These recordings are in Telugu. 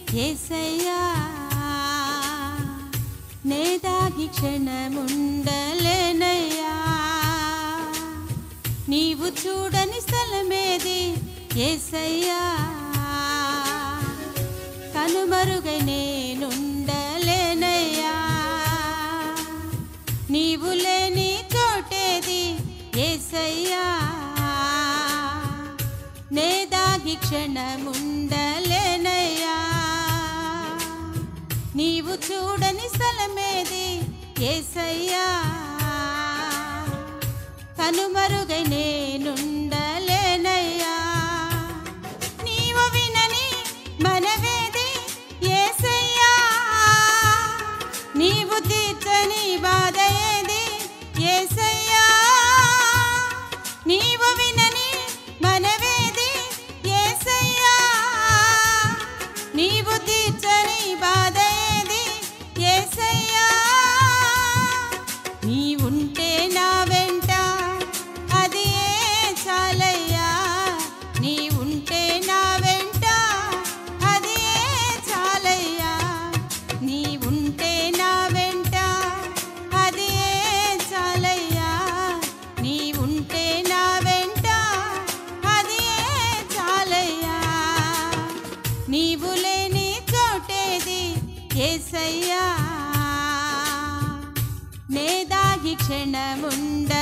యేసయ్యా నేదాగి క్షణముండలేనయ్యా నీవు చూడని స్థలమేది యేసయ్యా కనుమరుగై నేనుండలేనయ్యా నీవు లేని చోటేది యేసయ్యా నేదాగి క్షణముండలేనయ్యా నీవు చూడని స్థలమేది యేసయ్యా కనుమరుగై నేనుండలేనయ్యా నీవు వినని మనవేది యేసయ్యా నీవు తీర్చని బాధ ఏది యేసయ్యా నీవు వినని మనవేది యేసయ్యా నీవు తీర్చని బాధ ఏది యేసయ్యా నీవుంటే నా వెంట అది చాలయ్యా నీవుంటే నా వెంట అది చాలయ్యా నీవుంటే నా వెంట అది చాలయ్యా నీవుంటే నా వెంట అది చాలయ్యా నీవు లేని చోటేది యేసయ్యా నేదాగి క్షణముండలేనయ్యా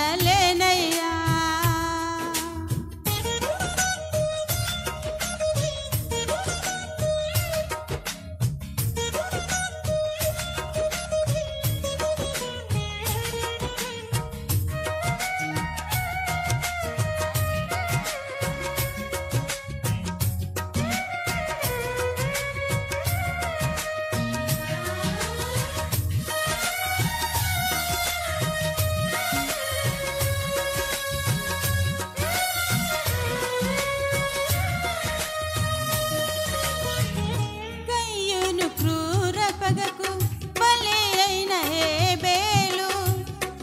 పగకు బలి అయిన హేబేలు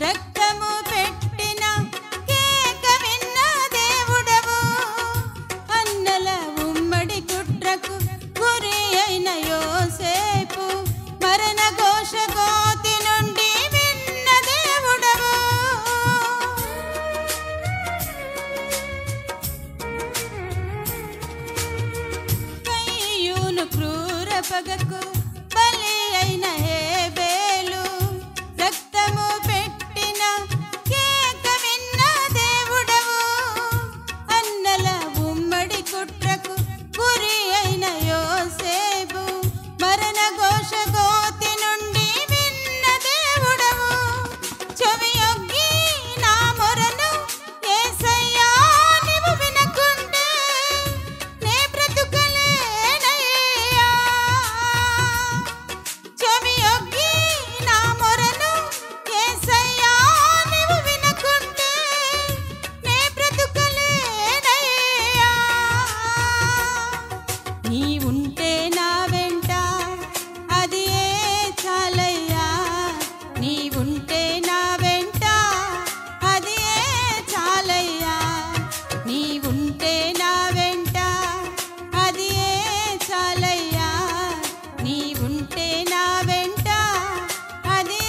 రక్తము పెట్టిన కేక విన్న దేవుడవు అన్నల ఉమ్మడి కుట్రకు గురి అయిన యోసేపు మరణ ఘోష గోతి నుండి విన్న దేవుడవు కయ్యూను క్రూర పగకు బలి అయిన హేబేలు రక్తము పెట్టిన కేక విన్న దేవుడవు అన్నల ఉమ్మడి కుట్రకు గురి అయిన యోసేపు మరణ ఘోష గోతి నుండి విన్న దేవుడవు చెవియొగ్గి నా మొరను యేసయ్యా నీవు వినకుంటే నే బ్రతుకలేనయ్యా చెవియొగ్గి నా మొరను యేసయ్యా నీవు వినకుంటే నే బ్రతుకలేనయ్యా నీవుంటే నా వెంట అది చాలయ్యా నీవుంటే నా వెంట అది చాలయ్యా నీవుంటే నా వెంట అది చాలయ్యా నీవుంటే నా వెంట అది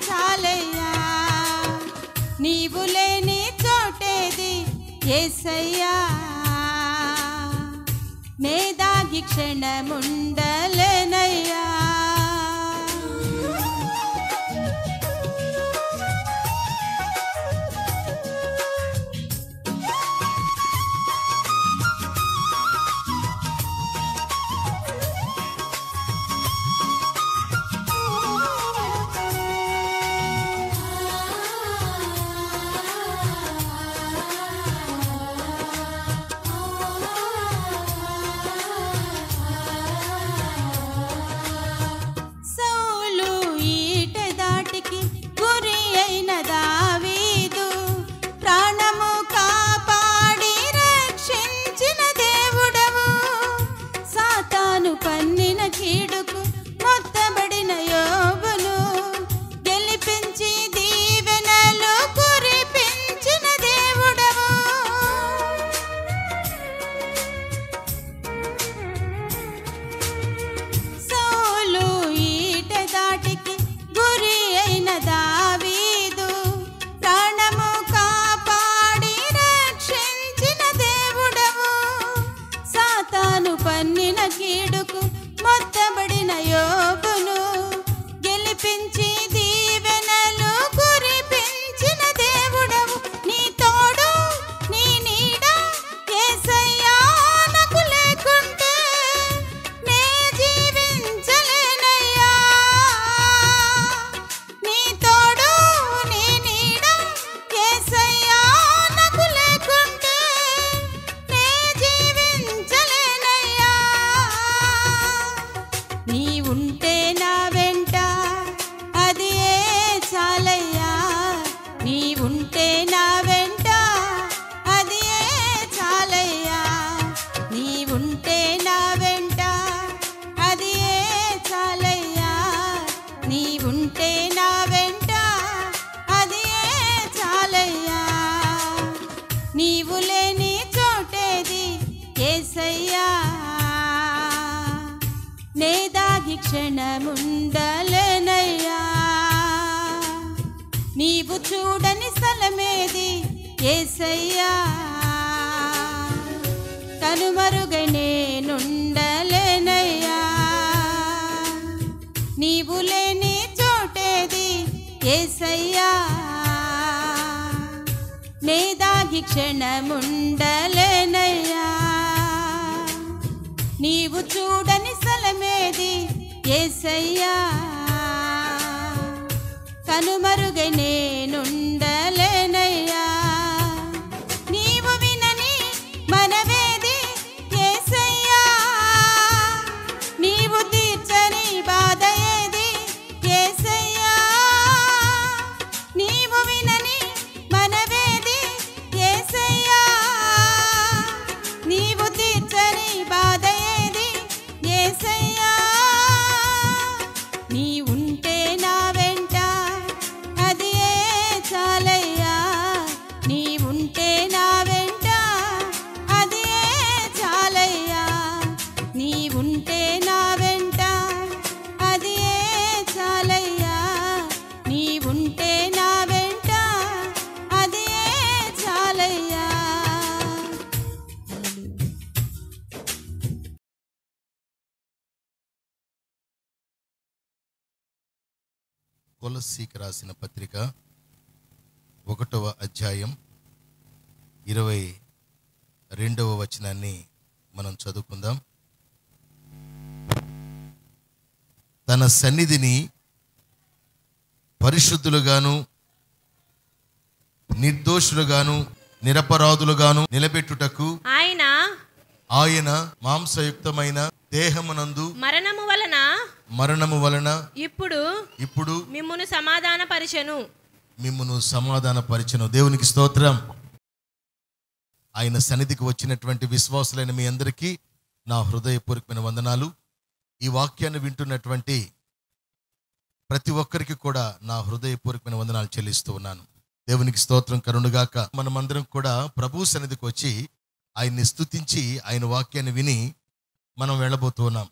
చాలయ్యా నీవు లేని చోటేది యేసయ్యా నేదాగి క్షణముండలేనయ్యా ఉంటే నా వెంట అది ఏ చాలయ్యా, నీ ఉంటే నా వెంట అది ఏ చాలయ్యా, నీ ఉంటే నా వెంట అది ఏ చాలయ్యా, నీ ఉంటే నా వెంట అది ఏ చాలయ్యా. నీవు లేని చోటేది యేసయ్యా, నే దాగి క్షణముండలేనయ్యా. నీవు చూడని స్థలమేది యేసయ్యా, కనుమరుగై నేనుండలేనయ్యా. నీవు లేని చోటేది యేసయ్యా, నే దాగి క్షణముండలేనయ్యా. నీవు చూడని స్థలమేది యేసయ్యా, కనుమరుగై నేనుండలేనయ్యా. నీవు వినని మనవేది యేసయ్యా, నీవు తీర్చని బాధ ఏది యేసయ్యా. నీవు వినని మనవేది యేసయ్యా, నీవు తీర్చని బాధ ఏది యేసయ్యా. నీ ఉంటే నా వెంట అది ఏ చాలయ్యా, నీ ఉంటే నా వెంట అది ఏ చాలయ్యా, నీ ఉంటే నా వెంట అది ఏ చాలయ్యా, నీ ఉంటే నా వెంట అది ఏ చాలయ్యా. కొలస్సీకి రాసిన పత్రిక 1వ అధ్యాయం 22వ వచనాన్ని మనం చదువుకుందాం. తన సన్నిధిని పరిశుద్ధులుగాను నిర్దోషులుగాను నిరపరాధులుగాను నిలబెట్టుటకు ఆయన మాంసయుక్తమైన దేహమునందు మరణము వలన ఇప్పుడు మిమ్మును సమాధానపరిచెను. దేవునికి స్తోత్రం. ఆయన సన్నిధికి వచ్చినటువంటి విశ్వాసులైన మీ అందరికీ నా హృదయపూర్వకమైన వందనాలు. ఈ వాక్యాన్ని వింటున్నటువంటి ప్రతి ఒక్కరికి కూడా నా హృదయపూర్వకమైన వందనాలు చెల్లిస్తూ ఉన్నాను. దేవునికి స్తోత్రం కరుణగాక. మనమందరం కూడా ప్రభు సన్నిధికి వచ్చి ఆయన్ని స్తుతించి ఆయన వాక్యాన్ని విని మనం వెళ్ళబోతూ ఉన్నాం.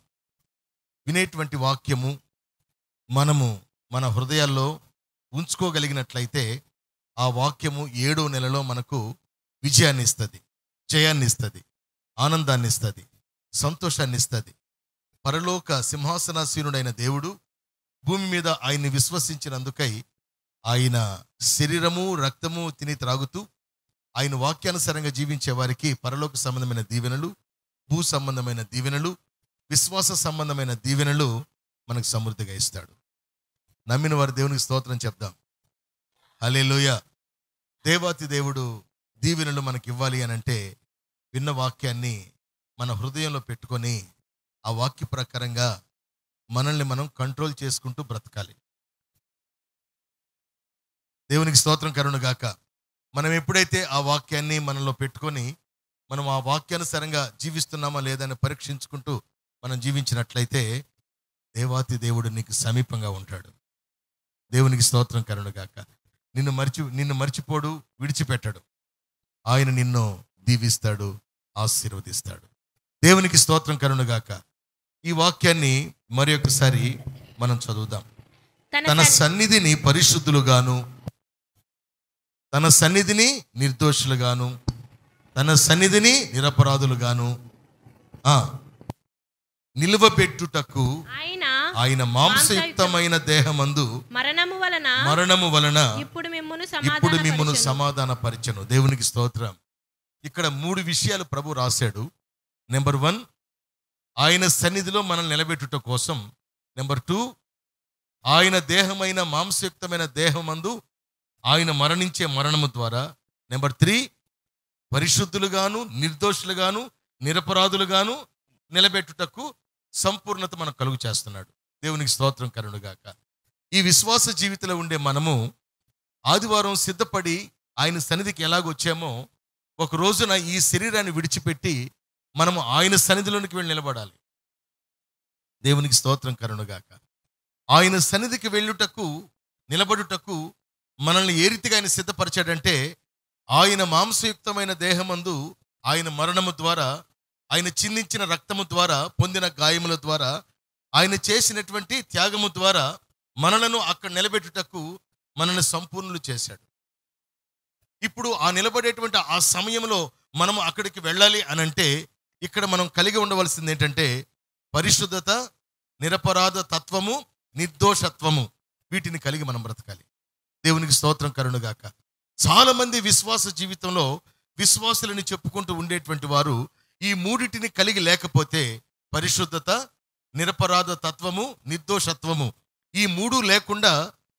వినేటువంటి వాక్యము మనము మన హృదయాల్లో ఉంచుకోగలిగినట్లయితే ఆ వాక్యము 7వ నెలలో మనకు విజయాన్ని ఇస్తుంది, జయాన్ని ఇస్తుంది, ఆనందాన్ని ఇస్తుంది, సంతోషాన్ని ఇస్తుంది. పరలోక సింహాసనాసీనుడైన దేవుడు భూమి మీద ఆయన్ని విశ్వసించినందుకై ఆయన శరీరము రక్తము తిని త్రాగుతూ ఆయన వాక్యానుసారంగా జీవించే వారికి పరలోక సంబంధమైన దీవెనలు, భూ సంబంధమైన దీవెనలు, విశ్వాస సంబంధమైన దీవెనలు మనకు సమృద్ధిగా ఇస్తాడు. నమ్మిన వారు దేవునికి స్తోత్రం చెప్దాం. హల్లెలూయా. దేవాతి దేవుడు దీవెనలు మనకి ఇవ్వాలి అనంటే విన్న వాక్యాన్ని మన హృదయంలో పెట్టుకొని ఆ వాక్య ప్రకారంగా మనల్ని మనం కంట్రోల్ చేసుకుంటూ బ్రతకాలి. దేవునికి స్తోత్రం కరుణగాక. మనం ఎప్పుడైతే ఆ వాక్యాన్ని మనలో పెట్టుకొని మనం ఆ వాక్యానుసారంగా జీవిస్తున్నామా లేదని పరీక్షించుకుంటూ మనం జీవించినట్లయితే దేవాతి దేవుడు నీకు సమీపంగా ఉంటాడు. దేవునికి స్తోత్రం కరుణగాక. నిన్ను మర్చిపోడు, విడిచిపెట్టడు. ఆయన నిన్ను దీవిస్తాడు, ఆశీర్వదిస్తాడు. దేవునికి స్తోత్రం కరుణగాక. ఈ వాక్యాన్ని మరి ఒకసారి మనం చదువుదాం. తన సన్నిధిని పరిశుద్ధులుగాను, తన సన్నిధిని నిర్దోషులుగాను, తన సన్నిధిని నిరపరాధులుగాను నిలువబెట్టుటకు ఆయన మాంసయుక్తమైన దేహమందు మరణము వలన ఇప్పుడు మిమ్మును సమాధానపరిచెను. దేవునికి స్తోత్రం. ఇక్కడ 3 విషయాలు ప్రభు రాశాడు. నెంబర్ 1, ఆయన సన్నిధిలో మనల్ని నిలబెట్టుట కోసం. నెంబర్ 2, ఆయన దేహమైన మాంసయుక్తమైన దేహమందు ఆయన మరణించే మరణము ద్వారా. నెంబర్ 3, పరిశుద్ధులుగాను నిర్దోషులుగాను నిరపరాధులుగాను నిలబెట్టుటకు సంపూర్ణత మనకు కలుగు చేస్తున్నాడు. దేవునికి స్తోత్రం కలుగునుగాక. ఈ విశ్వాస జీవితంలో ఉండే మనము ఆదివారం సిద్ధపడి ఆయన సన్నిధికి ఎలాగొచ్చామో ఒక రోజున ఈ శరీరాన్ని విడిచిపెట్టి మనము ఆయన సన్నిధిలోనికి వెళ్ళి నిలబడాలి. దేవునికి స్తోత్రం కలుగునుగాక. ఆయన సన్నిధికి వెళ్ళుటకు నిలబడుటకు మనల్ని ఏ రీతిగా ఆయన సిద్ధపరిచాడంటే, ఆయన మాంసయుక్తమైన దేహమందు ఆయన మరణము ద్వారా, ఆయన చిందించిన రక్తము ద్వారా, పొందిన గాయముల ద్వారా, ఆయన చేసినటువంటి త్యాగము ద్వారా మనలను అక్కడ నిలబెట్టుటకు మనల్ని సంపూర్ణులు చేశాడు. ఇప్పుడు ఆ నిలబడేటువంటి ఆ సమయంలో మనము అక్కడికి వెళ్ళాలి అనంటే ఇక్కడ మనం కలిగి ఉండవలసింది ఏంటంటే పరిశుద్ధత, నిరపరాధ తత్వము, నిర్దోషత్వము. వీటిని కలిగి మనం బ్రతకాలి. దేవునికి స్తోత్రం కలుగునుగాక. చాలా మంది విశ్వాస జీవితంలో విశ్వాసులని చెప్పుకుంటూ ఉండేటువంటి వారు ఈ మూడిటిని కలిగి లేకపోతే, పరిశుద్ధత, నిరపరాధ తత్వము, నిర్దోషత్వము, ఈ మూడు లేకుండా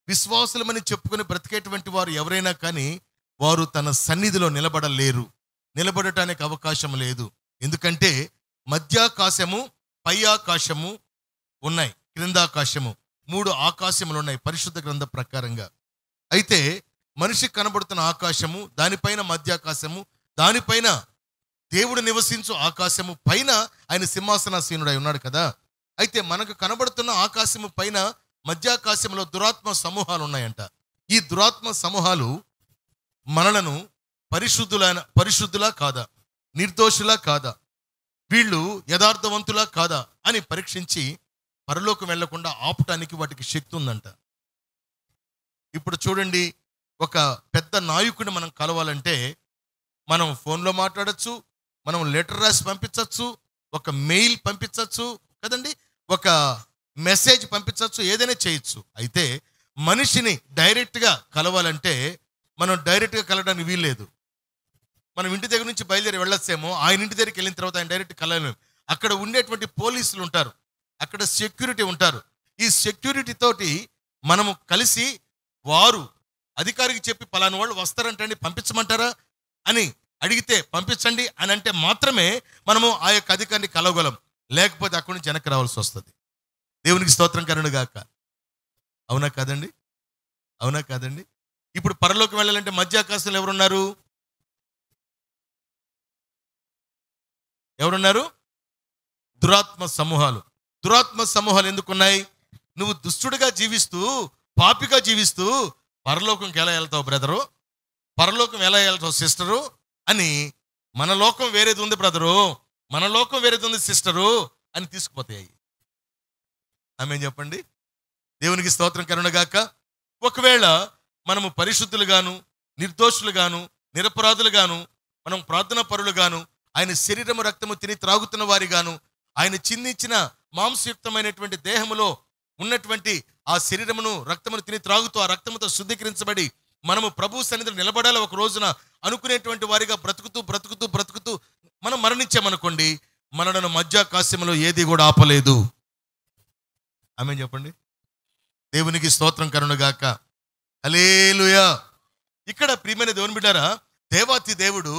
విశ్వాసులమని చెప్పుకొని బ్రతికేటువంటి వారు ఎవరైనా కానీ వారు తన సన్నిధిలో నిలబడలేరు. నిలబడటానికి అవకాశం లేదు. ఎందుకంటే మధ్యాకాశము, పై ఆకాశము ఉన్నాయి, క్రిందాకాశము, 3 ఆకాశములు ఉన్నాయి పరిశుద్ధ గ్రంథ ప్రకారంగా. అయితే మనిషికి కనబడుతున్న ఆకాశము, దానిపైన మధ్యాకాశము, దానిపైన దేవుడు నివసించు ఆకాశము, పైన ఆయన సింహాసనాసీనుడై ఉన్నాడు కదా. అయితే మనకు కనబడుతున్న ఆకాశము పైన మధ్యాకాశంలో దురాత్మ సమూహాలు ఉన్నాయంట. ఈ దురాత్మ సమూహాలు మనలను పరిశుద్ధులా కాదా, నిర్దోషులా కాదా, వీళ్ళు యథార్థవంతులా కాదా అని పరీక్షించి పరలోకం వెళ్లకుండా ఆపటానికి వాటికి శక్తి ఉందంట. ఇప్పుడు చూడండి, ఒక పెద్ద నాయకుడిని మనం కలవాలంటే మనం ఫోన్లో మాట్లాడచ్చు, మనం లెటర్ రాసి పంపించవచ్చు, ఒక మెయిల్ పంపించవచ్చు కదండి, ఒక మెసేజ్ పంపించవచ్చు, ఏదైనా చేయొచ్చు. అయితే మనిషిని డైరెక్ట్గా కలవాలంటే మనం డైరెక్ట్గా కలవడానికి వీల్లేదు. మనం ఇంటి దగ్గర నుంచి బయలుదేరి వెళ్ళొచ్చేమో, ఆయన ఇంటి దగ్గరికి వెళ్ళిన తర్వాత ఆయన డైరెక్ట్ కలవలేము. అక్కడ ఉండేటువంటి పోలీసులు ఉంటారు, అక్కడ సెక్యూరిటీ ఉంటారు. ఈ సెక్యూరిటీ తోటి మనము కలిసి వారు అధికారికి చెప్పి పలానా వాళ్ళు వస్తారంటండి పంపించమంటారా అని అడిగితే పంపించండి అని అంటే మాత్రమే మనము ఆ యొక్క అధికారిని కలవగలం. లేకపోతే అక్కడి నుంచి వెనక్కి రావాల్సి వస్తుంది. దేవునికి స్తోత్రం కలుగునుగాక. అవునా కాదండి? అవునా కాదండి? ఇప్పుడు పరలోకం వెళ్ళాలంటే మధ్యాకాశంలో ఎవరున్నారు? ఎవరున్నారు? దురాత్మ సమూహాలు. దురాత్మ సమూహాలు ఎందుకున్నాయి? నువ్వు దుష్టుడిగా జీవిస్తూ, పాపిగా జీవిస్తూ పరలోకంకి ఎలా వెళ్తావు బ్రదరు, పరలోకం ఎలా వెళ్తావు సిస్టరు అని, మన లోకం వేరేది ఉంది బ్రదరు, మన లోకం వేరేది ఉంది సిస్టరు అని తీసుకుపోతాయి. ఆమేన్ చెప్పండి. దేవునికి స్తోత్రం కలుగునుగాక. ఒకవేళ మనము పరిశుద్ధులుగాను, నిర్దోషులుగాను, నిరపరాధులుగాను, మనం ప్రార్థనా పరులుగాను, ఆయన శరీరము రక్తము తిని త్రాగుతున్న వారిగాను, ఆయన చిందించిన మాంసయుక్తమైనటువంటి దేహములో ఉన్నటువంటి ఆ శరీరమును రక్తమును తిని త్రాగుతూ ఆ రక్తముతో శుద్ధీకరించబడి మనము ప్రభు సన్నిధిలో నిలబడాలి ఒక రోజున అనుకునేటువంటి వారిగా బ్రతుకుతూ బ్రతుకుతూ బ్రతుకుతూ మనం మరణించామనుకోండి, మనలను మధ్యాకాశంలో ఏది కూడా ఆపలేదు. ఆమేన్ చెప్పండి. దేవునికి స్తోత్రం కలుగునుగాక. హల్లెలూయా. ఇక్కడ ప్రియమైన దేవుని బిడ్డారా, దేవాతి దేవుడు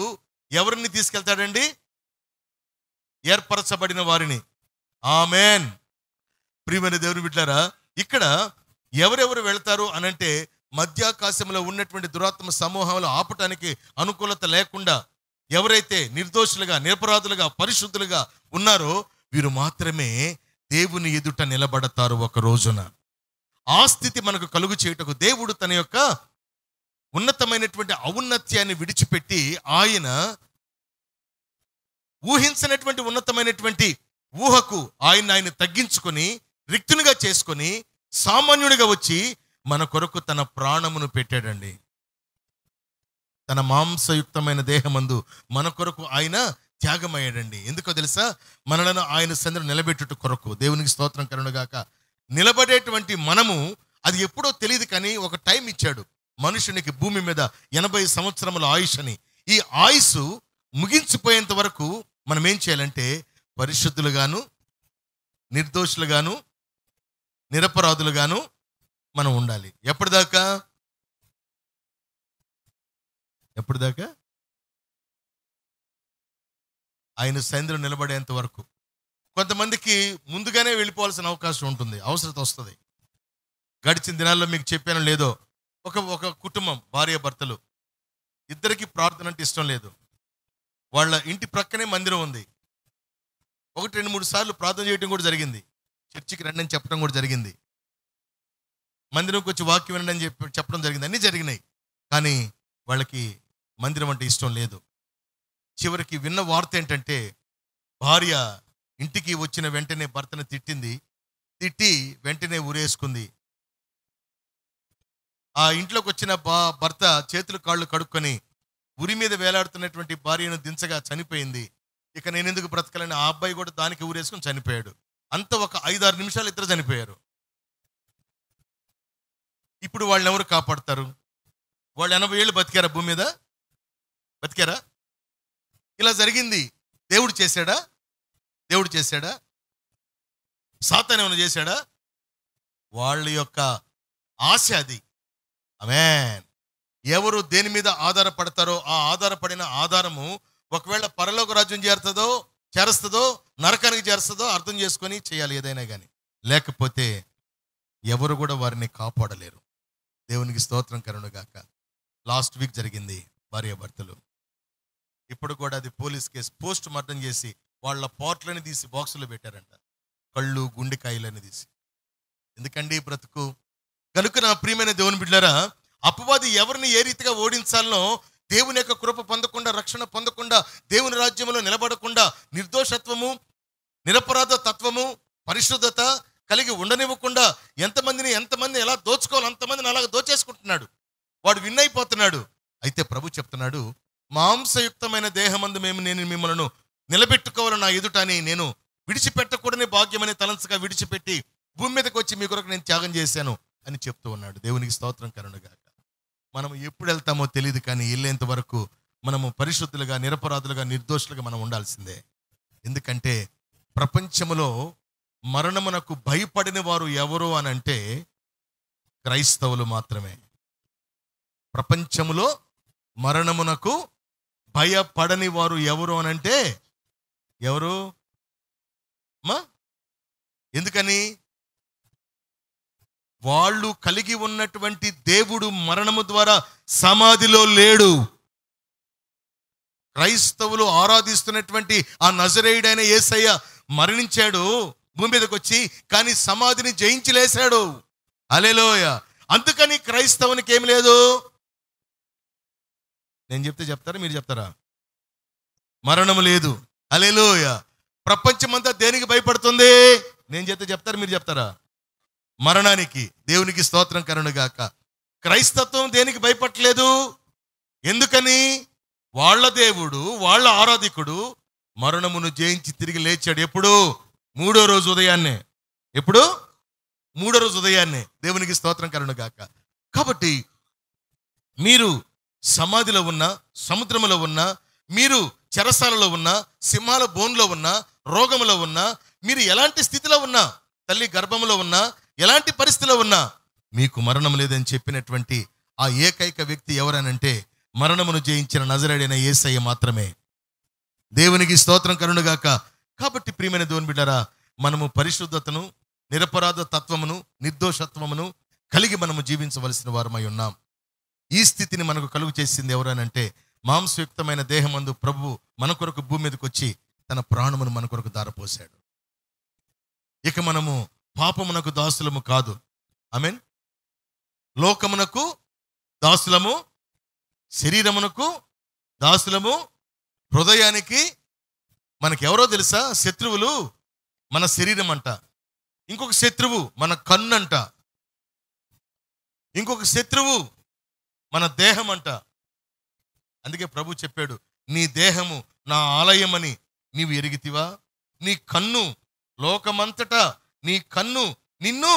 ఎవరిని తీసుకెళ్తాడండి? ఏర్పరచబడిన వారిని. ఆమేన్. ప్రియమైన దేవుని బిడ్డారా, ఇక్కడ ఎవరెవరు వెళ్తారు అనంటే మధ్యాకాశంలో ఉన్నటువంటి దురాత్మ సమూహంలో ఆపటానికి అనుకూలత లేకుండా ఎవరైతే నిర్దోషులుగా, నిరపరాధులుగా, పరిశుద్ధులుగా ఉన్నారో వీరు మాత్రమే దేవుని ఎదుట నిలబడతారు ఒక రోజున. ఆ స్థితి మనకు కలుగు చేయుటకు దేవుడు తన యొక్క ఉన్నతమైనటువంటి ఔన్నత్యాన్ని విడిచిపెట్టి ఆయన ఊహించినటువంటి ఉన్నతమైనటువంటి ఊహకు ఆయన తగ్గించుకొని రిక్తునిగా చేసుకొని సామాన్యుడిగా వచ్చి మన కొరకు తన ప్రాణమును పెట్టాడండి. తన మాంసయుక్తమైన దేహమందు మన కొరకు ఆయన త్యాగమయ్యాడండి. ఎందుకో తెలుసా? మనలను ఆయన సన్నిధిలో నిలబెట్టుట కొరకు. దేవునికి స్తోత్రం కలుగునుగాక. నిలబడేటువంటి మనము అది ఎప్పుడో తెలియదు కానీ ఒక టైం ఇచ్చాడు మనుషునికి భూమి మీద 80 సంవత్సరముల ఆయుష్ అని. ఈ ఆయుష్ ముగించిపోయేంత వరకు మనం ఏం చేయాలంటే పరిశుద్ధులుగాను, నిర్దోషులుగాను, నిరపరాధులుగాను మనం ఉండాలి. ఎప్పటిదాకా? ఎప్పటిదాకా? ఆయన సన్నిధిలో నిలబడేంత వరకు. కొంతమందికి ముందుగానే వెళ్ళిపోవాల్సిన అవకాశం ఉంటుంది, అవసరత వస్తుంది. గడిచిన దినాల్లో మీకు చెప్పాను లేదో, ఒక కుటుంబం, భార్య భర్తలు ఇద్దరికి ప్రార్థన అంటే ఇష్టం లేదు. వాళ్ళ ఇంటి ప్రక్కనే మందిరం ఉంది. 1-2-3 సార్లు ప్రార్థన చేయడం కూడా జరిగింది. చర్చికి రండి అని చెప్పడం కూడా జరిగింది. మందిరంకి వచ్చి వాక్యం వినండి అని చెప్పడం జరిగింది. అన్నీ జరిగినాయి. కానీ వాళ్ళకి మందిరం అంటే ఇష్టం లేదు. చివరికి విన్న వార్త ఏంటంటే, భార్య ఇంటికి వచ్చిన వెంటనే భర్తను తిట్టి వెంటనే ఉరేసుకుంది. ఆ ఇంట్లోకి వచ్చిన భర్త చేతులు కాళ్ళు కడుక్కొని ఉరి మీద వేలాడుతున్నటువంటి భార్యను దించగా చనిపోయింది. ఇక నేను ఎందుకు బ్రతకాలని ఆ అబ్బాయి కూడా దానికి ఊరేసుకుని చనిపోయాడు. అంత ఒక 5-6 నిమిషాలు ఇద్దరు చనిపోయారు. ఇప్పుడు వాళ్ళని ఎవరు కాపాడతారు? వాళ్ళు 80 ఏళ్ళు బతికారా? భూమి మీద బతికారా? ఇలా జరిగింది. దేవుడు చేశాడా? సాతాను ఏమైనా చేశాడా? వాళ్ళ యొక్క ఆశ అది. ఆమేన్. ఎవరు దేని మీద ఆధారపడతారో ఆ ఆధారపడిన ఆధారము ఒకవేళ పరలోక రాజ్యం చేరుస్తుందో నరకానికి చేరుస్తుందో అర్థం చేసుకొని చేయాలి ఏదైనా కానీ. లేకపోతే ఎవరు కూడా వారిని కాపాడలేరు. దేవునికి స్తోత్రం కలుగునుగాక. లాస్ట్ వీక్ జరిగింది భార్యాభర్తలు. ఇప్పుడు కూడా అది పోలీస్ కేసు. పోస్ట్ మార్టం చేసి వాళ్ళ పార్ట్లని తీసి బాక్సులో పెట్టారంట. కళ్ళు గుండెకాయలని తీసి. ఎందుకండి బ్రతుకు? కనుక నా ప్రియమైన దేవుని బిడ్డలారా, అపవాది ఎవరిని ఏ రీతిగా ఓడించాలనో, దేవుని యొక్క కృప పొందకుండా, రక్షణ పొందకుండా, దేవుని రాజ్యంలో నిలబడకుండా, నిర్దోషత్వము, నిరపరాధ తత్వము, పరిశుద్ధత కలిగి ఉండనివ్వకుండా ఎంతమంది ఎలా దోచుకోవాలి అంతమందిని అలాగ దోచేసుకుంటున్నాడు. వాడు విన్ అయిపోతున్నాడు. అయితే ప్రభు చెప్తున్నాడు, మాంసయుక్తమైన దేహమందు నేను మిమ్మల్ని నిలబెట్టుకోవాలి నా ఎదుట అని నేను విడిచిపెట్టకూడని భాగ్యమని తలంచగా విడిచిపెట్టి భూమి మీదకి వచ్చి మీ కొరకు నేను త్యాగం చేశాను అని చెప్తూ ఉన్నాడు. దేవునికి స్తోత్రం కలుగునుగాక. మనం ఎప్పుడు వెళ్తామో తెలియదు, కానీ వెళ్ళేంత వరకు మనము పరిశుద్ధులుగా, నిరపరాధులుగా, నిర్దోషులుగా మనం ఉండాల్సిందే. ఎందుకంటే ప్రపంచంలో మరణమునకు భయపడిన వారు ఎవరు అని అంటే క్రైస్తవులు మాత్రమే. ప్రపంచములో మరణమునకు భయపడని వారు ఎవరు అని అంటే ఎవరు? ఎందుకని? వాళ్ళు కలిగి ఉన్నటువంటి దేవుడు మరణము ద్వారా సమాధిలో లేడు. క్రైస్తవులు ఆరాధిస్తున్నటువంటి ఆ నజరేయుడైన యేసయ్య మరణించాడు భూమి మీదకి వచ్చి, కానీ సమాధిని జయించి లేశాడు. హల్లెలూయా. అందుకని క్రైస్తవునికి ఏమి లేదు. నేను చెప్తే చెప్తారా? మీరు చెప్తారా? మరణము లేదు. హల్లెలూయా. ప్రపంచమంతా దేనికి భయపడుతుంది? నేను చెప్తే చెప్తారా? మీరు చెప్తారా? మరణానికి. దేవునికి స్తోత్రం కలుగునుగాక. క్రైస్తత్వం దేనికి భయపడలేదు? ఎందుకని? వాళ్ళ దేవుడు, వాళ్ళ ఆరాధికుడు మరణమును జయించి తిరిగి లేచాడు. ఎప్పుడు? 3వ రోజు ఉదయాన్నే. ఎప్పుడు? 3వ రోజు ఉదయాన్నే. దేవునికి స్తోత్రం కలుగునుగాక. కాబట్టి మీరు సమాధిలో ఉన్న, సముద్రములో ఉన్న, మీరు చెరసాలలో ఉన్న, సింహాల బోన్లో ఉన్న, రోగములో ఉన్న, మీరు ఎలాంటి స్థితిలో ఉన్నా, తల్లి గర్భంలో ఉన్నా, ఎలాంటి పరిస్థితిలో ఉన్నా మీకు మరణం లేదని చెప్పినటువంటి ఆ ఏకైక వ్యక్తి ఎవరనంటే మరణమును జయించిన నజరేయుడైన యేసయ్య మాత్రమే. దేవునికి స్తోత్రం కలుగునుగాక. కాబట్టి ప్రియమైన దేవుని బిడ్డలారా, మనము పరిశుద్ధతను, నిరపరాధ తత్వమును, నిర్దోషత్వమును కలిగి మనము జీవించవలసిన వారమై ఉన్నాం. ఈ స్థితిని మనకు కలుగు చేసింది ఎవరనంటే మాంసయుక్తమైన దేహమందు ప్రభు మన కొరకు భూమి మీదకి వచ్చి తన ప్రాణమును మన కొరకు దారపోశాడు. ఇక మనము పాపమునకు దాసులము కాదు. ఆమేన్. లోకమునకు దాసులము, శరీరమునకు దాసులము, హృదయానికి మనకెవరో తెలుసా? శత్రువులు మన శరీరం అంట, ఇంకొక శత్రువు మన కన్ను అంట, ఇంకొక శత్రువు మన దేహం అంట. అందుకే ప్రభు చెప్పాడు, నీ దేహము నా ఆలయమని నీవు ఎరిగితివా? నీ కన్ను లోకమంతటా, నీ కన్ను నిన్ను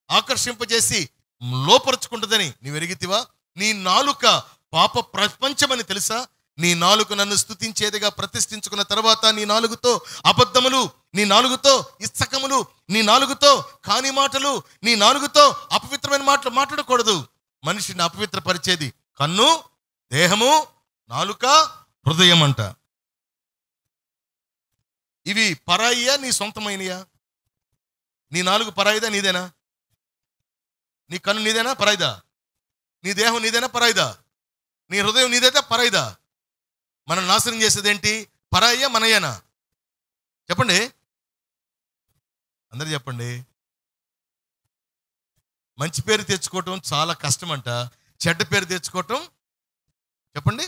ఆకర్షింపజేసి లోపరుచుకుంటుందని నీవు ఎరిగితివా? నీ నాలుక పాప ప్రపంచమని తెలుసా? నీ నాలుక నన్ను స్తుతించేదిగా ప్రతిష్ఠించుకున్న తర్వాత నీ నాలుగుతో అబద్ధములు, నీ నాలుగుతో ఇచ్చకములు, నీ నాలుగుతో కాని మాటలు, నీ నాలుగుతో అపవిత్రమైన మాటలు మాట్లాడకూడదు. మనిషిని అపవిత్రపరిచేది కన్ను, దేహము, నాలుక, హృదయం అంట. ఇవి పరాయియా నీ సొంతమైనయా? నీ నాలుగు పరాయిదా నీదేనా? నీ కన్ను నీదేనా పరాయిదా? నీ దేహం నీదేనా పరాయిదా? నీ హృదయం నీదేదా పరాయిదా? మనం నాశనం చేసేది ఏంటి? పరాయ్యా మనయ్యానా? చెప్పండి, అందరూ చెప్పండి. మంచి పేరు తెచ్చుకోవటం చాలా కష్టమంట, చెడ్డ పేరు తెచ్చుకోవటం చెప్పండి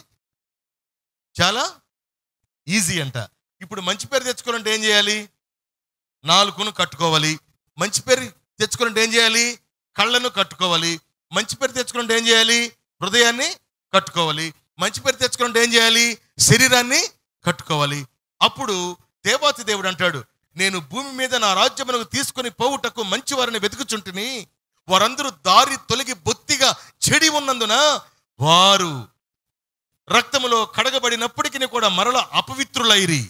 చాలా ఈజీ అంట. ఇప్పుడు మంచి పేరు తెచ్చుకోవాలంటే ఏం చేయాలి? నాలుకను కట్టుకోవాలి. మంచి పేరు తెచ్చుకోవాలంటే ఏం చేయాలి? కళ్ళను కట్టుకోవాలి. మంచి పేరు తెచ్చుకోవాలంటే ఏం చేయాలి? హృదయాన్ని కట్టుకోవాలి. మంచి పేరు తెచ్చుకోవాలంటే ఏం చేయాలి? శరీరాన్ని కట్టుకోవాలి. అప్పుడు దేవాతి దేవుడు అంటాడు, నేను భూమి మీద నా రాజ్యమునకు తీసుకొని పోవుటకు మంచి వారిని వెతుకుచుంటిని, వారందరూ దారి తొలగి బొత్తిగా చెడి ఉన్నందున వారు రక్తములో కడగబడినప్పటికీ కూడా మరల అపవిత్రులైరి.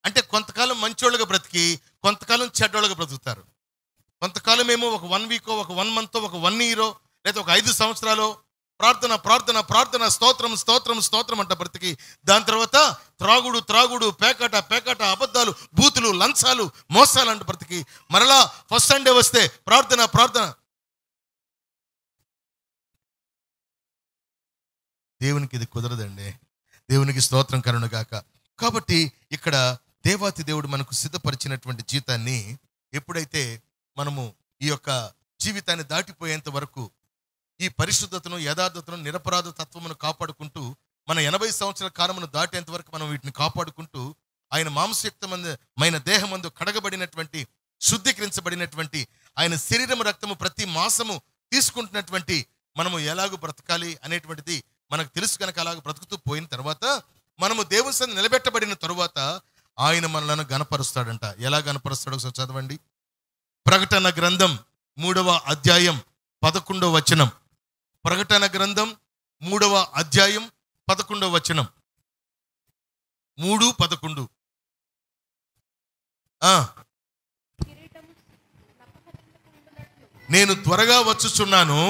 అంటే కొంతకాలం మంచోళ్ళుగా బ్రతికి కొంతకాలం చెడ్డోళ్ళుగా బ్రతుకుతారు. కొంతకాలం ఏమో ఒక 1 వీకో, ఒక 1 మంతో, ఒక 1 ఇయరో, లేదా ఒక 5 సంవత్సరాలు ప్రార్థన ప్రార్థన ప్రార్థన, స్తోత్రం స్తోత్రం స్తోత్రం అంట బ్రతికి, దాని తర్వాత త్రాగుడు త్రాగుడు, పేకాట పేకాట, అబద్ధాలు, బూతులు, లంచాలు, మోసాలు అంట బ్రతికి మరలా ఫస్ట్ సండే వస్తే ప్రార్థన ప్రార్థన. దేవునికి ఇది కుదరదండి. దేవునికి స్తోత్రం కరుణ గాక. కాబట్టి ఇక్కడ దేవాతి దేవుడు మనకు సిద్ధపరిచినటువంటి జీవితాన్ని ఎప్పుడైతే మనము ఈ యొక్క జీవితాన్ని దాటిపోయేంత వరకు ఈ పరిశుద్ధతను, యథార్థతను, నిరపరాధ తత్వమును కాపాడుకుంటూ మన 80 సంవత్సరాల కాలమును దాటేంత వరకు మనం వీటిని కాపాడుకుంటూ ఆయన మాంసయుక్తమైన దేహమందు కడగబడినటువంటి, శుద్ధీకరించబడినటువంటి ఆయన శరీరము రక్తము ప్రతి మాసము తీసుకుంటున్నటువంటి మనము ఎలాగూ బ్రతకాలి అనేటువంటిది మనకు తెలుసు కనుక అలాగ బ్రతుకుతూ పోయిన తర్వాత మనము దేవుని సన్నిధిలో నిలబెట్టబడిన తరువాత ఆయన మనలను గణపరుస్తాడంట. ఎలా గణపరుస్తాడో ఒకసారి చదవండి. ప్రకటన గ్రంథం 3వ అధ్యాయం 11వ వచనం. ప్రకటన గ్రంథం 3వ అధ్యాయం 11వ వచనం. 3:11. నేను త్వరగా వచ్చుచున్నాను,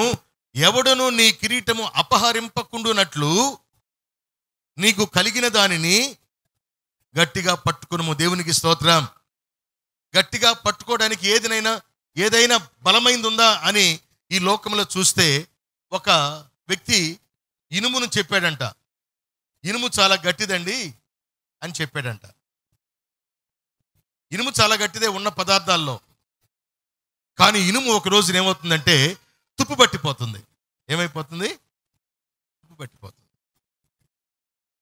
ఎవడును నీ కిరీటము అపహరింపకుండునట్లు నీకు కలిగిన దానిని గట్టిగా పట్టుకును. దేవునికి స్తోత్రం. గట్టిగా పట్టుకోవడానికి ఏదైనా బలమైంది ఉందా అని ఈ లోకంలో చూస్తే ఒక వ్యక్తి ఇనుమును చెప్పాడంట. ఇనుము చాలా గట్టిదండి అని చెప్పాడంట. ఇనుము చాలా గట్టిదే ఉన్న పదార్థాల్లో. కానీ ఇనుము ఒక రోజున ఏమవుతుందంటే తుప్పు పట్టిపోతుంది. ఏమైపోతుంది? తుప్పు పట్టిపోతుంది.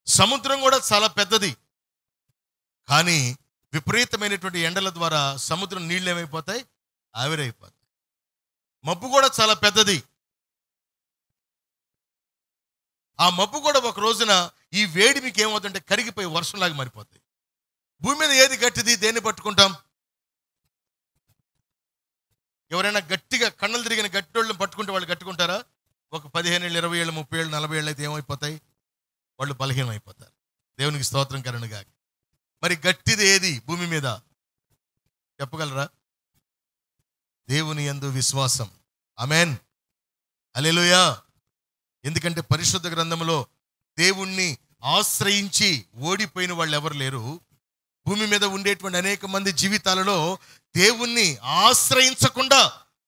సముద్రం కూడా చాలా పెద్దది, కానీ విపరీతమైనటువంటి ఎండల ద్వారా సముద్రం నీళ్ళు ఏమైపోతాయి? ఆవిరైపోతాయి. మబ్బు కూడా చాలా పెద్దది. ఆ మబ్బు కూడా ఒక రోజున ఈ వేడి మీకు ఏమవుతుందంటే కరిగిపోయి వర్షంలాగా మారిపోతాయి. భూమి మీద ఏది గట్టిది? దేన్ని పట్టుకుంటాం? ఎవరైనా గట్టిగా కన్నులు తిరిగిన గట్టోళ్ళని పట్టుకుంటే వాళ్ళు గట్టుకుంటారా? ఒక 15 ఏళ్ళు, 20 ఏళ్ళు, 30 ఏళ్ళు, 40 ఏళ్ళు అయితే ఏమైపోతాయి? వాళ్ళు బలహీనం అయిపోతారు. దేవునికి స్తోత్రం కరుణగా. మరి గట్టిది ఏది భూమి మీద చెప్పగలరా? దేవుని యందు విశ్వాసం. ఆమేన్, హల్లెలూయా. ఎందుకంటే పరిశుద్ధ గ్రంథంలో దేవుణ్ణి ఆశ్రయించి ఓడిపోయిన వాళ్ళు ఎవరు లేరు. భూమి మీద ఉండేటువంటి అనేక మంది జీవితాలలో దేవుణ్ణి ఆశ్రయించకుండా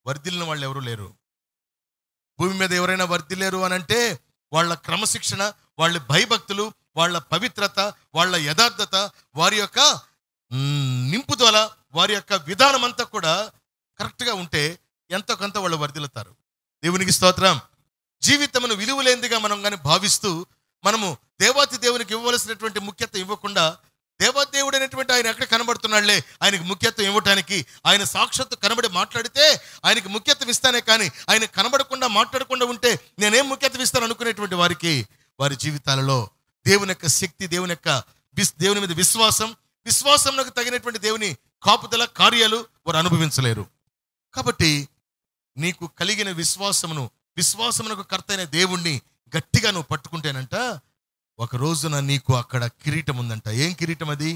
వర్ధిల్లిన వాళ్ళు ఎవరు లేరు. భూమి మీద ఎవరైనా వర్ధిల్లేరు అని అంటే వాళ్ళ క్రమశిక్షణ, వాళ్ళ భయభక్తులు, వాళ్ళ పవిత్రత, వాళ్ళ యథార్థత, వారి యొక్క నింపుదల, వారి యొక్క విధానం అంతా కూడా కరెక్ట్గా ఉంటే ఎంతో కొంత వాళ్ళు వర్ధిల్లుతారు. దేవునికి స్తోత్రం. జీవితమును విలువలేందిగా మనం కానీ భావిస్తూ మనము దేవాతి దేవునికి ఇవ్వవలసినటువంటి ముఖ్యత ఇవ్వకుండా, దేవాదేవుడు అనేటువంటి ఆయన ఎక్కడ కనబడుతున్నాడులే, ఆయనకి ముఖ్యత్వం ఇవ్వటానికి, ఆయన సాక్షాత్తు కనబడి మాట్లాడితే ఆయనకి ముఖ్యత్వం ఇస్తానే కానీ ఆయన కనబడకుండా మాట్లాడకుండా ఉంటే నేనేం ముఖ్యత్వం ఇస్తాను అనుకునేటువంటి వారికి వారి జీవితాలలో దేవుని యొక్క శక్తి, దేవుని మీద విశ్వాసంకు తగినటువంటి దేవుని కాపుదల కార్యాలు వారు అనుభవించలేరు. కాబట్టి నీకు కలిగిన విశ్వాసమునకు కర్త అయిన దేవుణ్ణి గట్టిగా నువ్వు పట్టుకుంటేనంట ఒక రోజున నీకు అక్కడ కిరీటం ఉందంట. ఏం కిరీటం అది?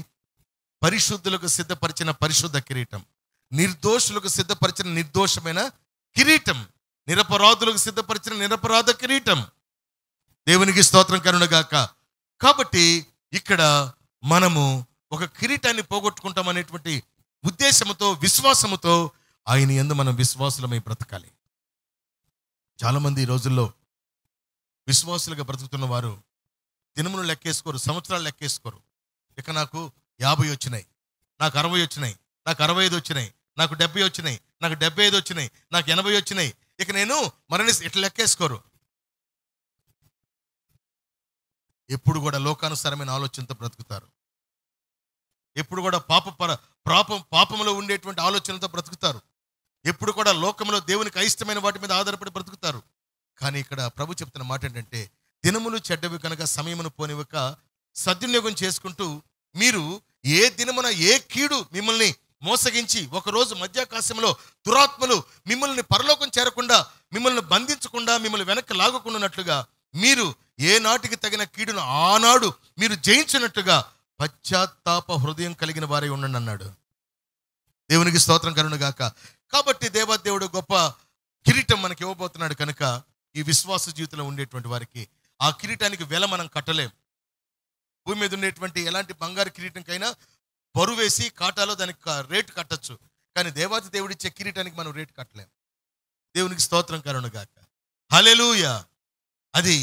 పరిశుద్ధులకు సిద్ధపరిచిన పరిశుద్ధ కిరీటం, నిర్దోషులకు సిద్ధపరిచిన నిర్దోషమైన కిరీటం, నిరపరాధులకు సిద్ధపరిచిన నిరపరాధ కిరీటం. దేవునికి స్తోత్రం కరుణగాక. కాబట్టి ఇక్కడ మనము ఒక కిరీటాన్ని పోగొట్టుకుంటాం అనేటువంటి ఉద్దేశంతో, విశ్వాసముతో ఆయన యందు మనం విశ్వాసులమై బ్రతకాలి. చాలామంది ఈ రోజుల్లో విశ్వాసులుగా బ్రతుకుతున్న వారు దినములు లెక్కేసుకోరు, సంవత్సరాలు లెక్కేసుకోరు. ఇక నాకు 50 వచ్చినాయి, నాకు 60 వచ్చినాయి, నాకు 65 వచ్చినాయి, నాకు 70 వచ్చినాయి, నాకు 75 వచ్చినాయి, నాకు 80 వచ్చినాయి, ఇక నేను ఇట్లా లెక్కేసుకోరు. ఎప్పుడు కూడా లోకానుసారమైన ఆలోచనతో బ్రతుకుతారు. ఎప్పుడు కూడా పాపంలో ఉండేటువంటి ఆలోచనలతో బ్రతుకుతారు. ఎప్పుడు కూడా లోకంలో దేవునికి అయిష్టమైన వాటి మీద ఆధారపడి బ్రతుకుతారు. కానీ ఇక్కడ ప్రభు చెప్తున్న మాట ఏంటంటే, దినములు చెడ్డవి కనుక సమయమును పోనివ్వక సద్వినియోగం చేసుకుంటూ, మీరు ఏ దినమున ఏ కీడు మిమ్మల్ని మోసగించి, ఒకరోజు మధ్యాకాశంలో దురాత్మలు మిమ్మల్ని పరలోకం చేరకుండా, మిమ్మల్ని బంధించకుండా, మిమ్మల్ని వెనక్కి లాగకుండానట్లుగా, మీరు ఏ నాటికి తగిన కీడును ఆనాడు మీరు జయించినట్టుగా పశ్చాత్తాప హృదయం కలిగిన వారై ఉండండి అన్నాడు. దేవునికి స్తోత్రం కలుగును గాక. కాబట్టి దేవాదేవుడు గొప్ప కిరీటం మనకి ఇవ్వబోతున్నాడు కనుక ఈ విశ్వాస జీవితంలో ఉండేటువంటి వారికి ఆ కిరీటానికి వెల మనం కట్టలేం. భూమి మీద ఉండేటువంటి ఎలాంటి బంగారు కిరీటంకైనా బరువేసి కాటాలో దానికి రేటు కట్టచ్చు. కానీ దేవాది దేవుడిచ్చే కిరీటానికి మనం రేటు కట్టలేం. దేవునికి స్తోత్రం కలుగును గాక. హల్లెలూయా. అది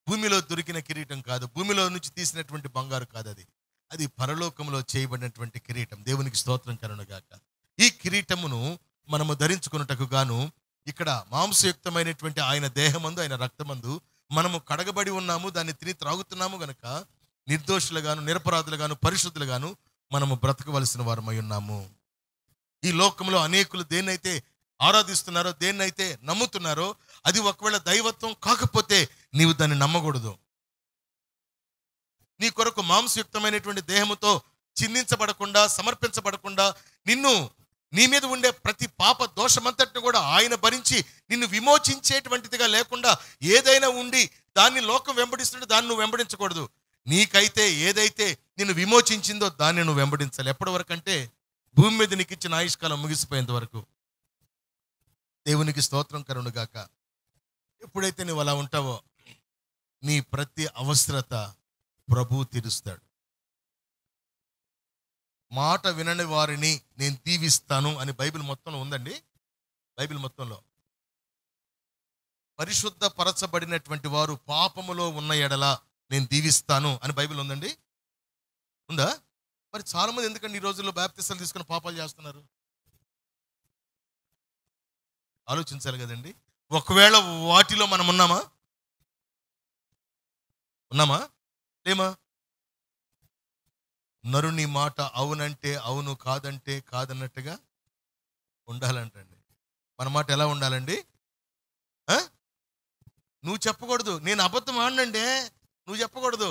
భూమిలో దొరికిన కిరీటం కాదు, భూమిలో నుంచి తీసినటువంటి బంగారు కాదు, అది పరలోకంలో చేయబడినటువంటి కిరీటం. దేవునికి స్తోత్రం కలుగును గాక. ఈ కిరీటమును మనము ధరించుకున్నటకు గాను ఇక్కడ మాంసయుక్తమైనటువంటి ఆయన దేహమందు, ఆయన రక్తమందు మనము కడగబడి ఉన్నాము, దాన్ని తిని త్రాగుతున్నాము గనక నిర్దోషులుగాను, నిరపరాధులుగాను, పరిశుద్ధులుగాను మనము బ్రతకవలసిన వారమై ఉన్నాము. ఈ లోకంలో అనేకులు దేన్నైతే ఆరాధిస్తున్నారో, దేన్నైతే నమ్ముతున్నారో, అది ఒకవేళ దైవత్వం కాకపోతే నీవు దాన్ని నమ్మకూడదు. నీ కొరకు మాంసయుక్తమైనటువంటి దేహముతో చిందించబడకుండా, సమర్పించబడకుండా, నీ మీద ఉండే ప్రతి పాప దోషమంతటిని కూడా ఆయన భరించి నిన్ను విమోచించేటువంటిదిగా లేకుండా ఏదైనా ఉండి దాన్ని లోకం వెంబడిస్తుంటే దాన్ని నువ్వు వెంబడించకూడదు. నీకైతే ఏదైతే నిన్ను విమోచించిందో దాన్ని నువ్వు వెంబడించాలి. ఎప్పటి వరకు అంటే భూమి మీద నీకు ఇచ్చిన ఆయుష్కాలం ముగిసిపోయేంత వరకు. దేవునికి స్తోత్రం కలుగును గాక. ఎప్పుడైతే నువ్వు అలా ఉంటావో నీ ప్రతి అవసరత ప్రభువు తీరుస్తాడు. మాట వినని వారిని నేను దీవిస్తాను అని బైబిల్ మొత్తంలో ఉందండి. బైబిల్ మొత్తంలో పరిశుద్ధ పరచబడినటువంటి వారు పాపములో ఉన్న ఎడల నేను దీవిస్తాను అని బైబిల్ ఉందండి. ఉందా? మరి చాలా మంది ఎందుకండి ఈ రోజుల్లో బాప్తిసాలు తీసుకుని పాపాలు చేస్తున్నారు? ఆలోచించాలి కదండి. ఒకవేళ వాటిలో మనం ఉన్నామా? లేమా? నరుని మాట అవునంటే అవును, కాదంటే కాదన్నట్టుగా ఉండాలంటండి. మన మాట ఎలా ఉండాలండి? నువ్వు చెప్పకూడదు నేను అబద్ధం ఆడినండే, నువ్వు చెప్పకూడదు.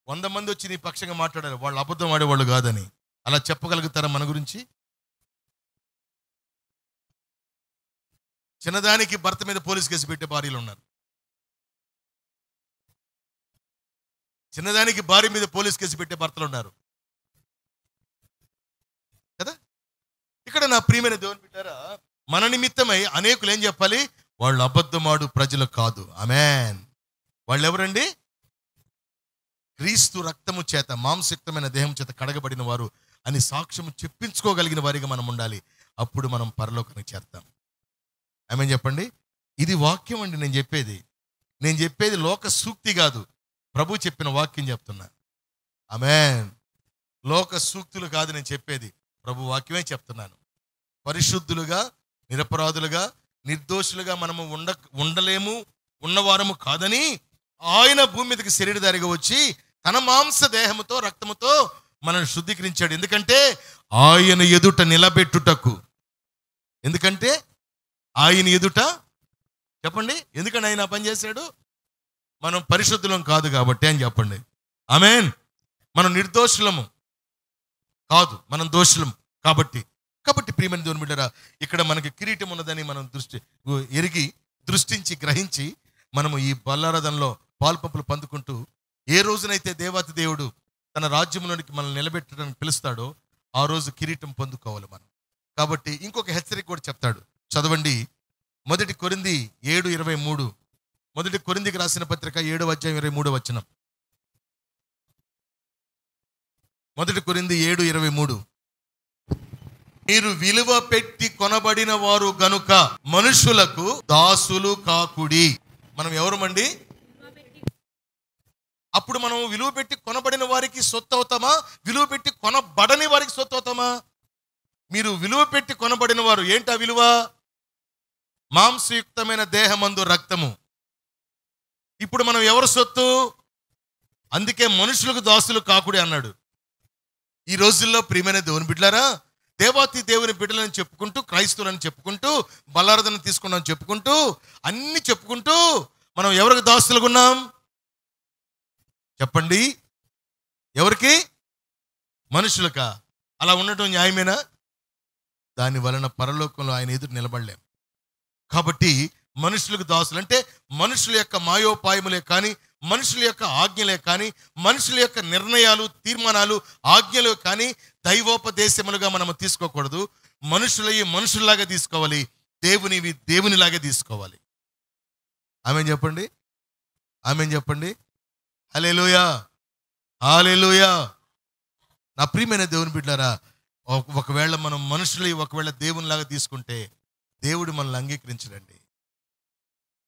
100 మంది వచ్చి నీ పక్షంగా మాట్లాడారు, వాళ్ళు అబద్ధం ఆడేవాళ్ళు కాదని. అలా చెప్పగలుగుతారా మన గురించి? చిన్నదానికి భర్త మీద పోలీస్ కేసు పెట్టే భార్యలు ఉన్నారు. చిన్నదానికి భార్య మీద పోలీస్ కేసు పెట్టే భర్తలు ఉన్నారు కదా. ఇక్కడ నా ప్రియమైన దేవుని బిడ్డారా, మన నిమిత్తమై అనేకులు ఏం చెప్పాలి? వాళ్ళు అబద్ధమాడు ప్రజలు కాదు. ఆమేన్. వాళ్ళు ఎవరండి? క్రీస్తు రక్తము చేత, మాంసయుక్తమైన దేహం చేత కడగబడిన వారు అని సాక్ష్యము చెప్పించుకోగలిగిన వారిగా మనం ఉండాలి. అప్పుడు మనం పరలోకానికి చేరుతాం. ఆమేన్ చెప్పండి. ఇది వాక్యం అండి. నేను చెప్పేది లోక సూక్తి కాదు, ప్రభు చెప్పిన వాక్యం చెప్తున్నా. ఆమేన్. లోక సూక్తులు కాదు నేను చెప్పేది, ప్రభు వాక్యమే చెప్తున్నాను. పరిశుద్ధులుగా, నిరపరాధులుగా, నిర్దోషులుగా మనము ఉండలేము, ఉన్నవారము కాదని ఆయన భూమి మీదకి శరీరధారిగా వచ్చి తన మాంస దేహముతో, రక్తముతో మనల్ని శుద్ధీకరించాడు. ఎందుకంటే ఆయన ఎదుట నిలబెట్టుటకు. ఎందుకంటే ఆయన ఎదుట, చెప్పండి, ఎందుకంటే ఆయన పని చేశాడు? మనం పరిశుద్ధులం కాదు కాబట్టి అని చెప్పండి. ఆమేన్. మనం నిర్దోషులము కాదు, మనం దోషులము కాబట్టి. ప్రియమైన దేవుని బిడ్డరా, ఇక్కడ మనకి కిరీటం ఉన్నదని మనం దృష్టించి గ్రహించి మనము ఈ బల్లారథంలో పాల్పంపులు పొందుకుంటూ ఏ రోజునైతే దేవాతి దేవుడు తన రాజ్యంలోనికి మనల్ని నిలబెట్టడానికి పిలుస్తాడో ఆ రోజు కిరీటం పొందుకోవాలి మనం. కాబట్టి ఇంకొక హెచ్చరిక కూడా చెప్తాడు, చదవండి. 1 కొరింథీ 7:23. 1 కొరింథీకి రాసిన పత్రిక 7వ అధ్యాయం 23వ వచనం. 1 కొరింథీ 7:23. మీరు విలువ పెట్టి కొనబడిన వారు గనుక మనుషులకు దాసులు కాకుడి. మనం ఎవరమండి? అప్పుడు మనం విలువ పెట్టి కొనబడిన వారికి సొత్తు అవుతామా? విలువ పెట్టి కొనబడని వారికి సొత్తు అవుతామా? మీరు విలువ పెట్టి కొనబడిన వారు. ఏంటి ఆ విలువ? మాంసయుక్తమైన దేహమందు రక్తము. ఇప్పుడు మనం ఎవరు సొత్తు? అందుకే మనుషులకు దాసులు కాకుడి అన్నాడు. ఈ రోజుల్లో ప్రియమైన దేవుని బిడ్డలారా, దేవాతి దేవుని బిడ్డలని చెప్పుకుంటూ, క్రైస్తవులని చెప్పుకుంటూ, బలారాధన తీసుకున్నాం చెప్పుకుంటూ, అన్ని చెప్పుకుంటూ మనం ఎవరికి దాసులుగా ఉన్నాం చెప్పండి? ఎవరికి? మనుషులకా? అలా ఉండటం న్యాయమేనా? దాని వలన పరలోకంలో ఆయన ఎదురు నిలబడలేం. కాబట్టి మనుషులకు దాసులు అంటే మనుషుల యొక్క మాయోపాయములే కానీ, మనుషుల యొక్క ఆజ్ఞలే కానీ, మనుషుల యొక్క నిర్ణయాలు, తీర్మానాలు, ఆజ్ఞలు కానీ దైవోపదేశములుగా మనము తీసుకోకూడదు. మనుషులయ్యి మనుషుల్లాగా తీసుకోవాలి, దేవునివి దేవునిలాగా తీసుకోవాలి. ఆమేన్ చెప్పండి, ఆమేన్ చెప్పండి. హల్లెలూయా, హల్లెలూయా. నా ప్రియమైన దేవుని బిడ్డలారా, ఒకవేళ మనం మనుషులు ఒకవేళ దేవునిలాగా తీసుకుంటే దేవుడు మనల్ని అంగీకరించడండి.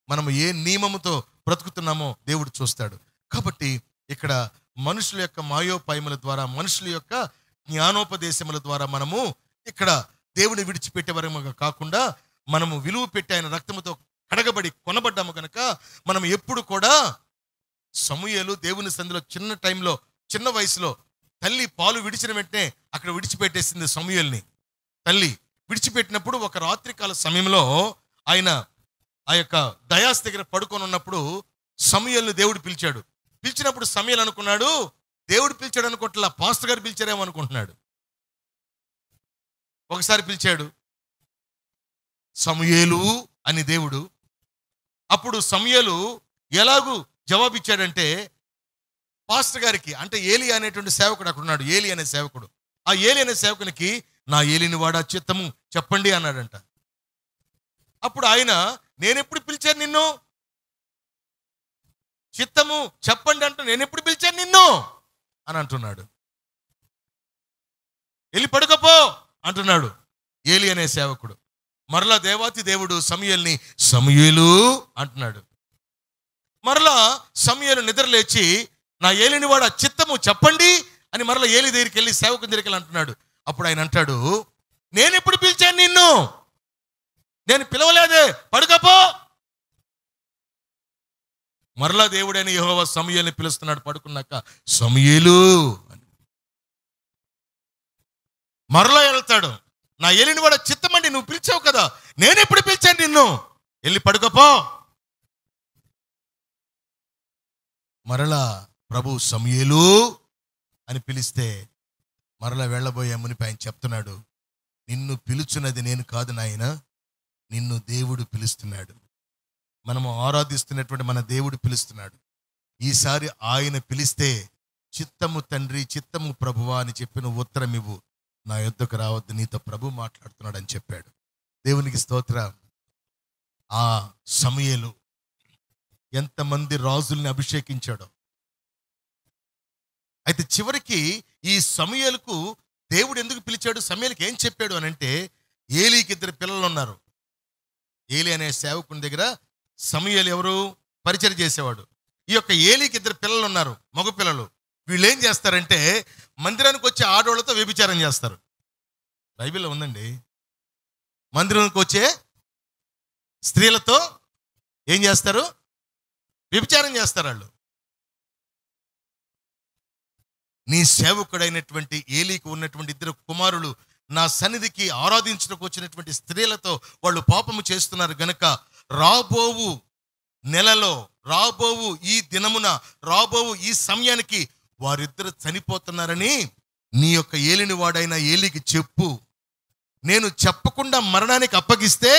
మనం ఏ నియమముతో బ్రతుకుతున్నామో దేవుడు చూస్తాడు. కాబట్టి ఇక్కడ మనుషుల యొక్క మాయోపాయముల ద్వారా, మనుషుల యొక్క జ్ఞానోపదేశముల ద్వారా మనము ఇక్కడ దేవుని విడిచిపెట్టే వరకు కాకుండా మనము విలువ పెట్టి ఆయన రక్తముతో కడగబడి కొనబడ్డాము కనుక మనం ఎప్పుడు కూడా సమూయేలు దేవుని సంధిలో చిన్న టైంలో, చిన్న వయసులో తల్లి పాలు విడిచిన వెంటనే అక్కడ విడిచిపెట్టేసింది సమూయేలుని. తల్లి విడిచిపెట్టినప్పుడు ఒక రాత్రికాల సమయంలో ఆయన ఆ యొక్క దయాస్ దగ్గర పడుకొని ఉన్నప్పుడు సమూయేలుని దేవుడు పిలిచాడు. పిలిచినప్పుడు సమూయేలు అనుకున్నాడు, దేవుడు పిలిచాడు అనుకోవట్లా, పాస్టర్ గారు పిలిచారేమో అనుకుంటున్నాడు. ఒకసారి పిలిచాడు సమూయేలు అని దేవుడు. అప్పుడు సమూయేలు ఎలాగూ జవాబిచ్చాడంటే, పాస్టర్ గారికి అంటే ఏలి అనేటువంటి సేవకుడు అక్కడ ఉన్నాడు, ఏలి అనే సేవకుడు. ఆ ఏలి అనే సేవకునికి, నా ఏలిని వాడా చిత్తము చెప్పండి అన్నాడంట. అప్పుడు ఆయన, నేనెప్పుడు పిలిచాను నిన్ను? చిత్తము చెప్పండి అంటూ నేనెప్పుడు పిలిచాను నిన్ను అని అంటున్నాడు. వెళ్ళి పడుకోపో అంటున్నాడు ఏలి అనే సేవకుడు. మరలా దేవాతి దేవుడు సమూయేలుని సమూయేలు అంటున్నాడు. మరలా సమూయేలు నిద్రలేచి, నా ఏలిని వాడా చిత్తము చెప్పండి అని మరలా ఏలి దగ్గరికి వెళ్ళి సేవకుని దగ్గరికి వెళ్ళి అంటున్నాడు. అప్పుడు ఆయన అంటాడు, నేనెప్పుడు పిలిచాను నిన్ను? నేను పిలవలేదే, పడుకోపో. మరలా దేవుడైన యెహోవా సమూయేలుని పిలుస్తున్నాడు పడుకున్నాక, సమూయేలు అని. మరలా వెళ్తాడు, నా ఏలిని వాడ చిత్తమండి, నువ్వు పిలిచావు కదా, నేనెప్పుడు పిలిచాను నిన్ను? వెళ్ళి పడుకోపో. మరలా ప్రభు సమూయేలు అని పిలిస్తే మరలా వెళ్ళబోయే మునిపి ఆయన చెప్తున్నాడు, నిన్ను పిలుచున్నది నేను కాదు నాయన, నిన్ను దేవుడు పిలుస్తున్నాడు. మనము ఆరాధిస్తున్నటువంటి మన దేవుడు పిలుస్తున్నాడు. ఈసారి ఆయన పిలిస్తే, చిత్తము తండ్రి, చిత్తము ప్రభువా అని చెప్పి నువ్వు ఉత్తరం ఇవ్వు, నా యొద్దకు రావద్దు, నీతో ప్రభు మాట్లాడుతున్నాడు అని చెప్పాడు. దేవునికి స్తోత్రం. ఆ సమూయేలు ఎంతమంది రాజుల్ని అభిషేకించాడో. అయితే చివరికి ఈ సమూయేలుకు దేవుడు ఎందుకు పిలిచాడు, సమూయేలుకి ఏం చెప్పాడు అని అంటే, ఏలీకి 2 పిల్లలు ఉన్నారు. ఏలి అనే సేవకుని దగ్గర సమూయేలు ఎవరు? పరిచయం చేసేవాడు. ఈ యొక్క ఏలీకి 2 పిల్లలు ఉన్నారు, మగ పిల్లలు. వీళ్ళు ఏం చేస్తారంటే, మందిరానికి వచ్చే ఆడవాళ్ళతో వ్యభిచారం చేస్తారు. బైబిల్లో ఉందండి. మందిరానికి వచ్చే స్త్రీలతో ఏం చేస్తారు? వ్యభిచారం చేస్తారు వాళ్ళు. నీ సేవకుడైనటువంటి ఏలీకి ఉన్నటువంటి 2 కుమారులు నా సన్నిధికి ఆరాధించడానికి వచ్చినటువంటి స్త్రీలతో వాళ్ళు పాపము చేస్తున్నారు గనక, రాబోవు నెలలో, రాబోవు ఈ దినమున, రాబోవు ఈ సమయానికి వారిద్దరు చనిపోతున్నారని నీ యొక్క ఏలిని వాడైన ఏలికి చెప్పు. నేను చెప్పకుండా మరణానికి అప్పగిస్తే,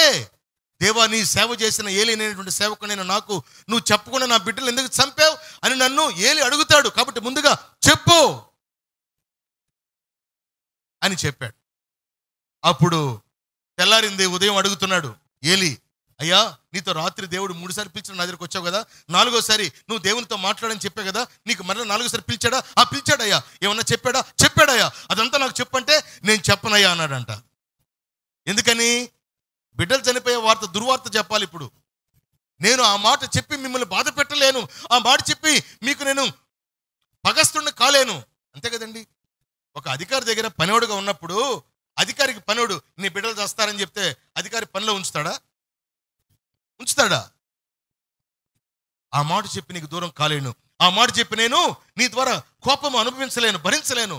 దేవా నీ సేవ చేసిన ఏలి అనేటువంటి సేవకుడైన నాకు నువ్వు చెప్పకుండా నా బిడ్డలు ఎందుకు చంపావు అని నన్ను ఏలి అడుగుతాడు. కాబట్టి ముందుగా చెప్పు అని చెప్పాడు. అప్పుడు తెల్లారింది, ఉదయం అడుగుతున్నాడు ఏలి, అయ్యా నీతో రాత్రి దేవుడు 3 సార్లు పిలిచిన నా దగ్గరికి వచ్చావు కదా, 4వసారి నువ్వు దేవునితో మాట్లాడని చెప్పా కదా, నీకు మరలా 4వసారి పిలిచాడా? పిలిచాడయ్యా. ఏమన్నా చెప్పాడా? చెప్పాడయ్యా. అదంతా నాకు చెప్పంటే నేను చెప్పనయ్యా అన్నాడంట. ఎందుకని? బిడ్డలు చనిపోయే వార్త, దుర్వార్త చెప్పాలి. ఇప్పుడు నేను ఆ మాట చెప్పి మిమ్మల్ని బాధ పెట్టలేను, ఆ మాట చెప్పి మీకు నేను పగస్తుడిని కాలేను. అంతే కదండి. ఒక అధికారి దగ్గర పనివాడుగా ఉన్నప్పుడు అధికారికి పనివాడు నీ బిడ్డలు చేస్తారని చెప్తే అధికారి పనిలో ఉంచుతాడా? ఆ మాట చెప్పి నీకు దూరం కాలేను, ఆ మాట చెప్పి నేను నీ ద్వారా కోపం అనుభవించలేను, భరించలేను.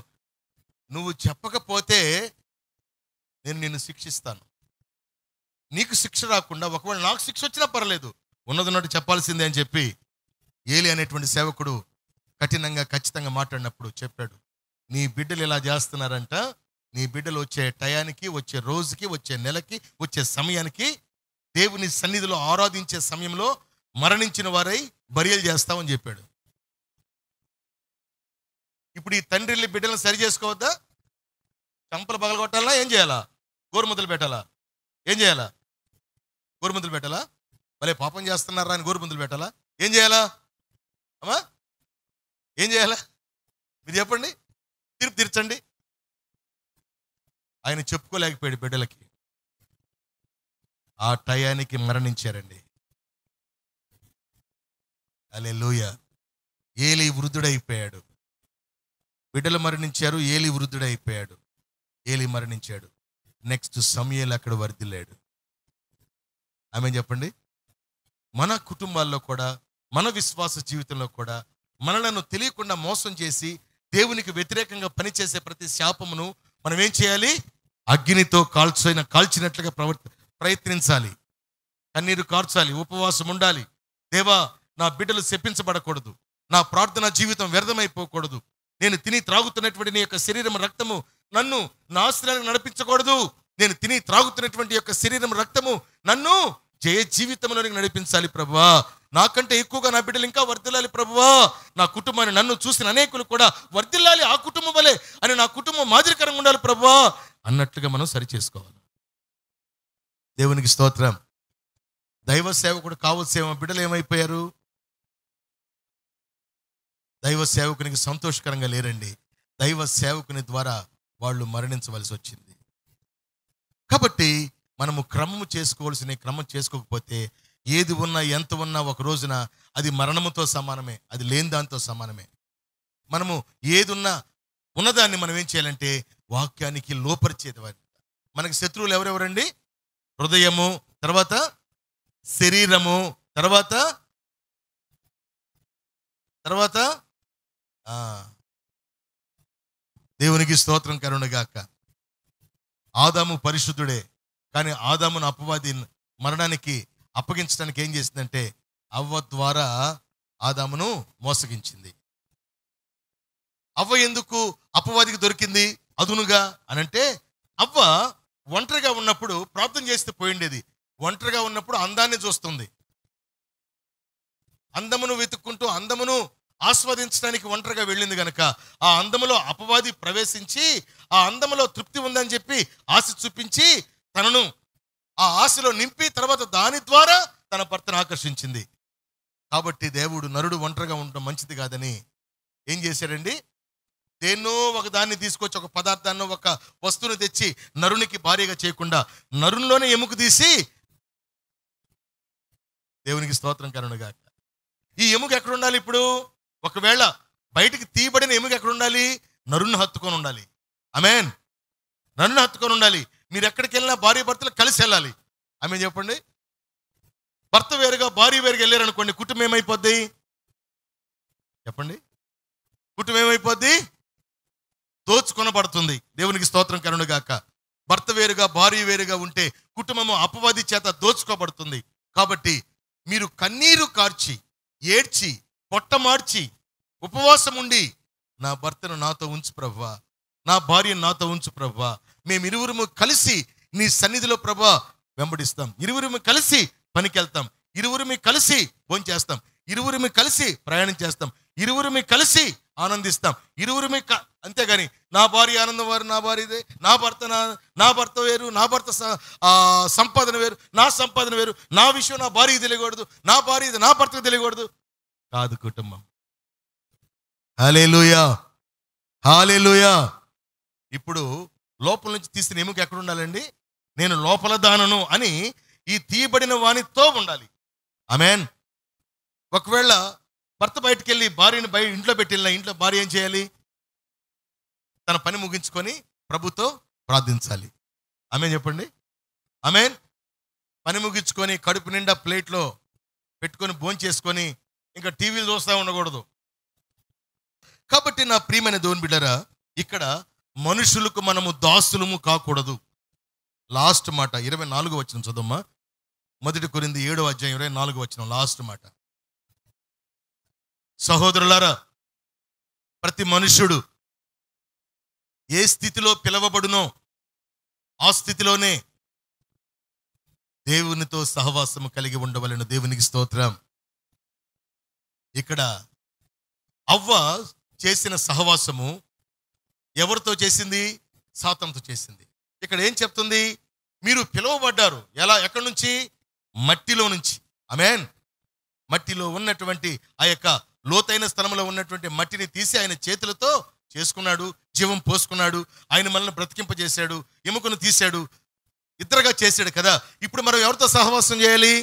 నువ్వు చెప్పకపోతే నేను నిన్ను శిక్షిస్తాను. నీకు శిక్ష రాకుండా ఒకవేళ నాకు శిక్ష వచ్చినా పర్లేదు, ఉన్నదన్నట్టు చెప్పాల్సిందే అని చెప్పి ఏలి అనేటువంటి సేవకుడు కఠినంగా ఖచ్చితంగా మాట్లాడినప్పుడు చెప్పాడు, నీ బిడ్డలు ఇలా చేస్తున్నారంట, నీ బిడ్డలు వచ్చే టయానికి, వచ్చే రోజుకి, వచ్చే నెలకి, వచ్చే సమయానికి దేవుని సన్నిధిలో ఆరాధించే సమయంలో మరణించిన వారై బరియలు చేస్తామని చెప్పాడు. ఇప్పుడు ఈ తండ్రిల్లి బిడ్డలను సరి చేసుకోవద్దా? చంపలు పగలగొట్టాలా? ఏం చేయాలా? గోరుముద్దలు పెట్టాలా? ఏం చేయాలా? గోరుముద్దలు పెట్టాలా? భలే పాపం చేస్తున్నారా అని గోరుముద్దలు పెట్టాలా? ఏం చేయాలా అమ్మా? ఏం చేయాలా? మీరు చెప్పండి, తీర్పు తీర్చండి. ఆయన చెప్పుకోలేకపోయాడు బిడ్డలకి. ఆ టయానికి మరణించారండి. హల్లెలూయా. ఏలి వృద్ధుడైపోయాడు. బిడ్డలు మరణించారు, ఏలి వృద్ధుడైపోయాడు. ఏలి మరణించాడు. నెక్స్ట్ సమూయేలు అక్కడ వర్ధిల్లాడు. ఆమేన్ చెప్పండి. మన కుటుంబాల్లో కూడా, మన విశ్వాస జీవితంలో కూడా మనలను తెలియకుండా మోసం చేసి దేవునికి వ్యతిరేకంగా పనిచేసే ప్రతి శాపమును మనం ఏం చేయాలి? అగ్నితో కాల్చినట్లుగా ప్రయత్నించాలి. కన్నీరు కార్చాలి, ఉపవాసం ఉండాలి. దేవా, నా బిడ్డలు శపించబడకూడదు, నా ప్రార్థనా జీవితం వ్యర్థమైపోకూడదు, నేను తిని త్రాగుతున్నటువంటి నీ యొక్క శరీరం రక్తము నన్ను నాశనానికి నడిపించకూడదు, నేను తిని త్రాగుతున్నటువంటి యొక్క శరీరం రక్తము నన్ను జయ జీవితంలోనికి నడిపించాలి ప్రభువా. నాకంటే ఎక్కువగా నా బిడ్డలు ఇంకా వర్ధిల్లాలి ప్రభువా. నా కుటుంబాన్ని, నన్ను చూసిన అనేకులు కూడా వర్ధిల్లాలి ఆ కుటుంబం వలె అని, నా కుటుంబం మాదిరికరంగా ఉండాలి ప్రభువా అన్నట్లుగా మనం సరి చేసుకోవాలి. దేవునికి స్తోత్రం. దైవ సేవకుడు కావలసిన బిడ్డలు ఏమైపోయారు? దైవ సేవకునికి సంతోషకరంగా లేరండి. దైవ సేవకుని ద్వారా వాళ్ళు మరణించవలసి వచ్చింది. కాబట్టి మనము క్రమము చేసుకోవాల్సిన క్రమం చేసుకోకపోతే ఏది ఉన్నా ఎంత ఉన్నా ఒక రోజున అది మరణముతో సమానమే, అది లేని దాంతో సమానమే. మనము ఏదున్నా ఉన్నదాన్ని మనం ఏం చేయాలంటే వాక్యానికి లోపరిచేది. మనకి శత్రువులు ఎవరెవరండి? హృదయము, తర్వాత శరీరము, తర్వాత దేవునికి స్తోత్రం కరుణగాక. ఆదాము పరిశుద్ధుడే, కానీ ఆదామును అపవాది మరణానికి అప్పగించడానికి ఏం చేసిందంటే అవ్వ ద్వారా ఆదామును మోసగించింది. అవ్వ ఎందుకు అపవాదికి దొరికింది అదునుగా అనంటే, అవ్వ ఒంటరిగా ఉన్నప్పుడు ప్రార్థన చేస్తే పోయిండేది. ఒంటరిగా ఉన్నప్పుడు అందాన్ని చూస్తుంది. అందమును వెతుక్కుంటూ అందమును ఆస్వాదించడానికి ఒంటరిగా వెళ్ళింది కనుక ఆ అందములో అపవాది ప్రవేశించి ఆ అందములో తృప్తి ఉందని చెప్పి ఆశ చూపించి తనను ఆ ఆశలో నింపి తర్వాత దాని ద్వారా తన భర్తను ఆకర్షించింది. కాబట్టి దేవుడు నరుడు ఒంటరిగా ఉండడం మంచిది కాదని ఏం చేశాడండి? దేన్నో ఒక దాన్ని తీసుకొచ్చి, ఒక పదార్థాన్ని, ఒక వస్తువుని తెచ్చి నరునికి భార్యగా చేయకుండా నరునిలోనే ఎముక తీసి, దేవునికి స్తోత్రం కరుణగాక. ఈ ఎముక ఎక్కడ ఉండాలి? ఇప్పుడు ఒకవేళ బయటికి తీయబడిన ఎముక ఎక్కడ ఉండాలి? నరుని హత్తుకొని ఉండాలి. ఆమేన్. నరుని హత్తుకొని ఉండాలి. మీరు ఎక్కడికి వెళ్ళినా భార్య భర్తలు కలిసి వెళ్ళాలి. ఆమేన్ చెప్పండి. భర్త వేరుగా భార్య వేరుగా వెళ్ళారనుకోండి, కుటుంబం ఏమైపోద్ది? చెప్పండి, కుటుంబం ఏమైపోద్ది? దోచుకొనబడుతుంది. దేవునికి స్తోత్రం కరుణగాక. భర్త వేరుగా భార్య వేరుగా ఉంటే కుటుంబము అపవాది చేత దోచుకోబడుతుంది. కాబట్టి మీరు కన్నీరు కార్చి, ఏడ్చి, పొట్టమార్చి, ఉపవాసం ఉండి, నా భర్తను నాతో ఉంచు ప్రభువా, నా భార్యను నాతో ఉంచు ప్రభువా, మేమిరువురము కలిసి నీ సన్నిధిలో ప్రభువా వెంబడిస్తాం, ఇరువురము కలిసి పనికి వెళ్తాం, ఇరువురము కలిసి భోంచేస్తాం, ఇరువురము కలిసి ప్రయాణం చేస్తాం, ఇరువురిమి కలిసి ఆనందిస్తాం. ఇరువురిమి అంతేగాని నా భార్య ఆనందం వారు నా భార్యదే, నా భర్త వేరు, నా భర్త సంపాదన వేరు, నా సంపాదన వేరు, నా విషయం నా భార్యకి తెలియకూడదు, నా భార్య ఇది నా భర్తకు తెలియకూడదు కాదు కుటుంబం. హల్లెలూయా, హల్లెలూయా. ఇప్పుడు లోపల నుంచి తీసిన ఎముక ఎక్కడ ఉండాలండి? నేను లోపల దానను అని ఈ తీయబడిన వానితో ఉండాలి. ఆమేన్. ఒకవేళ భర్త బయటికి వెళ్ళి భార్యను ఇంట్లో పెట్టి వెళ్ళిన ఇంట్లో భార్య ఏం చేయాలి? తన పని ముగించుకొని ప్రభుతో ప్రార్థించాలి. ఆమేన్ చెప్పండి. ఆమేన్. పని ముగించుకొని కడుపు నిండా ప్లేట్లో పెట్టుకొని భోంచేసుకొని ఇంకా టీవీలు చూస్తూ ఉండకూడదు. కాబట్టి నా ప్రియమైన దేవుని బిడ్డరా, ఇక్కడ మనుషులకు మనము దాసులము కాకూడదు. లాస్ట్ మాట 24వ వచనం చదవమ్మా. 1 కొరింథీ 7వ అధ్యాయం 24వ వచనం లాస్ట్ మాట. సహోదరులారా, ప్రతి మనుష్యుడు ఏ స్థితిలో పిలవబడునో ఆ స్థితిలోనే దేవునితో సహవాసము కలిగి ఉండవలెను. దేవునికి స్తోత్రం. ఇక్కడ అవ్వ చేసిన సహవాసము ఎవరితో చేసింది? సాతానుతో చేసింది. ఇక్కడ ఏం చెప్తుంది? మీరు పిలువబడ్డారు. ఎక్కడి నుంచి? మట్టిలో నుంచి. ఆమేన్. మట్టిలో ఉన్నటువంటి ఆ యొక్క లోతైన స్థలంలో ఉన్నటువంటి మట్టిని తీసి ఆయన చేతులతో చేసుకున్నాడు, జీవం పోసుకున్నాడు, ఆయన మనల్ని బ్రతికింపజేశాడు, ఎముకను తీశాడు, ఇద్దరుగా చేశాడు కదా. ఇప్పుడు మనం ఎవరితో సహవాసం చేయాలి?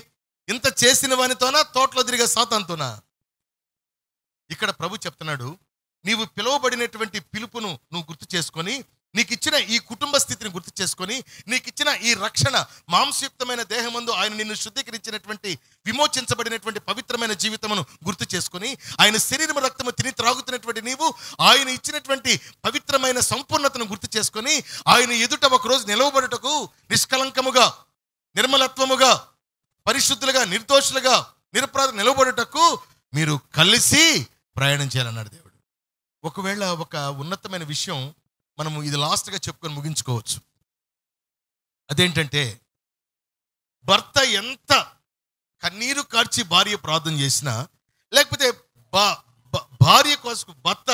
ఇంత చేసిన వానితోనా, తోటలో తిరిగే సాతానుతోనా? ఇక్కడ ప్రభు చెప్తున్నాడు, నీవు పిలువబడినటువంటి పిలుపును నువ్వు గుర్తు చేసుకొని, నీకు ఇచ్చిన ఈ కుటుంబ స్థితిని గుర్తు చేసుకొని, నీకు ఇచ్చిన ఈ రక్షణ మాంసయుక్తమైన దేహమందు ఆయన నిన్ను శుద్ధీకరించినటువంటి విమోచించబడినటువంటి పవిత్రమైన జీవితమును గుర్తు చేసుకొని, ఆయన శరీరము రక్తము తిని త్రాగుతున్నటువంటి నీవు ఆయన ఇచ్చినటువంటి పవిత్రమైన సంపూర్ణతను గుర్తు చేసుకొని, ఆయన ఎదుట ఒకరోజు నిలవబడుటకు నిష్కలంకముగా, నిర్మలత్వముగా, పరిశుద్ధులుగా, నిర్దోషులుగా, నిరపరాధ నిలవబడుటకు మీరు కలిసి ప్రయాణం చేయాలన్నాడు దేవుడు. ఒకవేళ ఒక ఉన్నతమైన విషయం మనము ఇది లాస్ట్గా చెప్పుకొని ముగించుకోవచ్చు. అదేంటంటే, భర్త ఎంత కన్నీరు కార్చి భార్య ప్రార్థన చేసినా, లేకపోతే భార్య కోసం భర్త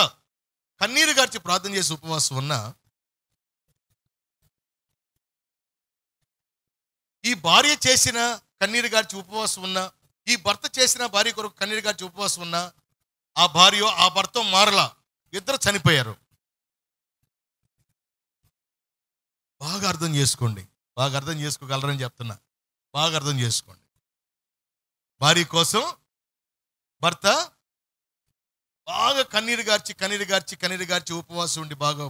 కన్నీరు కార్చి ప్రార్థన చేసి ఉపవాసం ఉన్నా, ఈ భార్య చేసిన కన్నీరు కార్చి ఉపవాసం ఉన్నా, ఈ భర్త చేసిన భార్య కొరకు కన్నీరు కార్చి ఉపవాసం ఉన్నా, ఆ భార్య ఆ భర్త మారలా, ఇద్దరు చనిపోయారు. బాగా అర్థం చేసుకోండి. బాగా అర్థం చేసుకోగలరని చెప్తున్నా. బాగా అర్థం చేసుకోండి. భార్య కోసం భర్త బాగా కన్నీరు గార్చి ఉపవాసం ఉండి, బాగా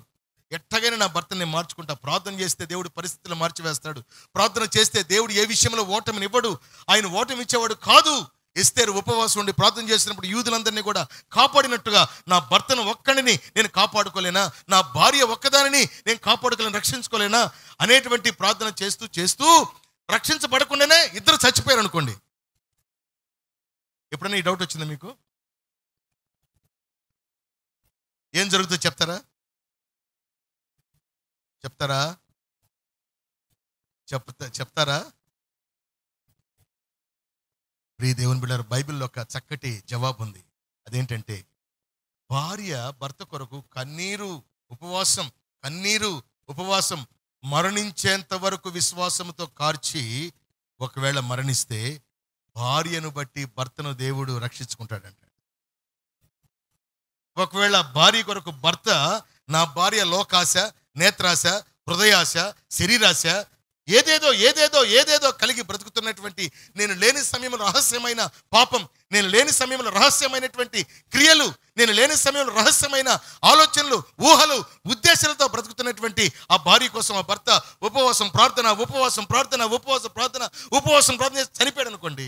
ఎట్టగైనా నా భర్తని మార్చుకుంటా, ప్రార్థన చేస్తే దేవుడు పరిస్థితులు మార్చివేస్తాడు, ప్రార్థన చేస్తే దేవుడు ఏ విషయంలో ఓటమిని ఇవ్వడు, ఆయన ఓటమి ఇచ్చేవాడు కాదు. ఎస్తేరు ఉపవాసం ఉండి ప్రార్థన చేసినప్పుడు యూదులందరినీ కూడా కాపాడినట్టుగా నా భర్తను ఒక్కడిని నేను కాపాడుకోలేనా, నా భార్య ఒక్కదానిని నేను కాపాడుకోలేను, రక్షించుకోలేనా అనేటువంటి ప్రార్థన చేస్తూ చేస్తూ రక్షించబడకుండానే ఇద్దరు చచ్చిపోయారు అనుకోండి. ఎప్పుడైనా ఈ డౌట్ వచ్చిందా మీకు? ఏం జరుగుతుందో చెప్తారా? చెప్తారా? ప్రియ దేవుని బిడ్డలారా, బైబిల్లో ఒక చక్కటి జవాబు ఉంది. అదేంటంటే, భార్య భర్త కొరకు కన్నీరు ఉపవాసం మరణించేంత వరకు విశ్వాసంతో కార్చి ఒకవేళ మరణిస్తే భార్యను బట్టి భర్తను దేవుడు రక్షించుకుంటాడంట. ఒకవేళ భార్య కొరకు భర్త, నా భార్య లోకాశ, నేత్రాశ, హృదయాశ, శరీరాశ, ఏదేదో కలిగి బ్రతుకుతున్నటువంటి, నేను లేని సమయంలో రహస్యమైన పాపం, నేను లేని సమయంలో రహస్యమైనటువంటి క్రియలు, నేను లేని సమయంలో రహస్యమైన ఆలోచనలు, ఊహలు, ఉద్దేశాలతో బ్రతుకుతున్నటువంటి ఆ భార్య కోసం ఆ భర్త ఉపవాసం ప్రార్థన చనిపోయాడు అనుకోండి.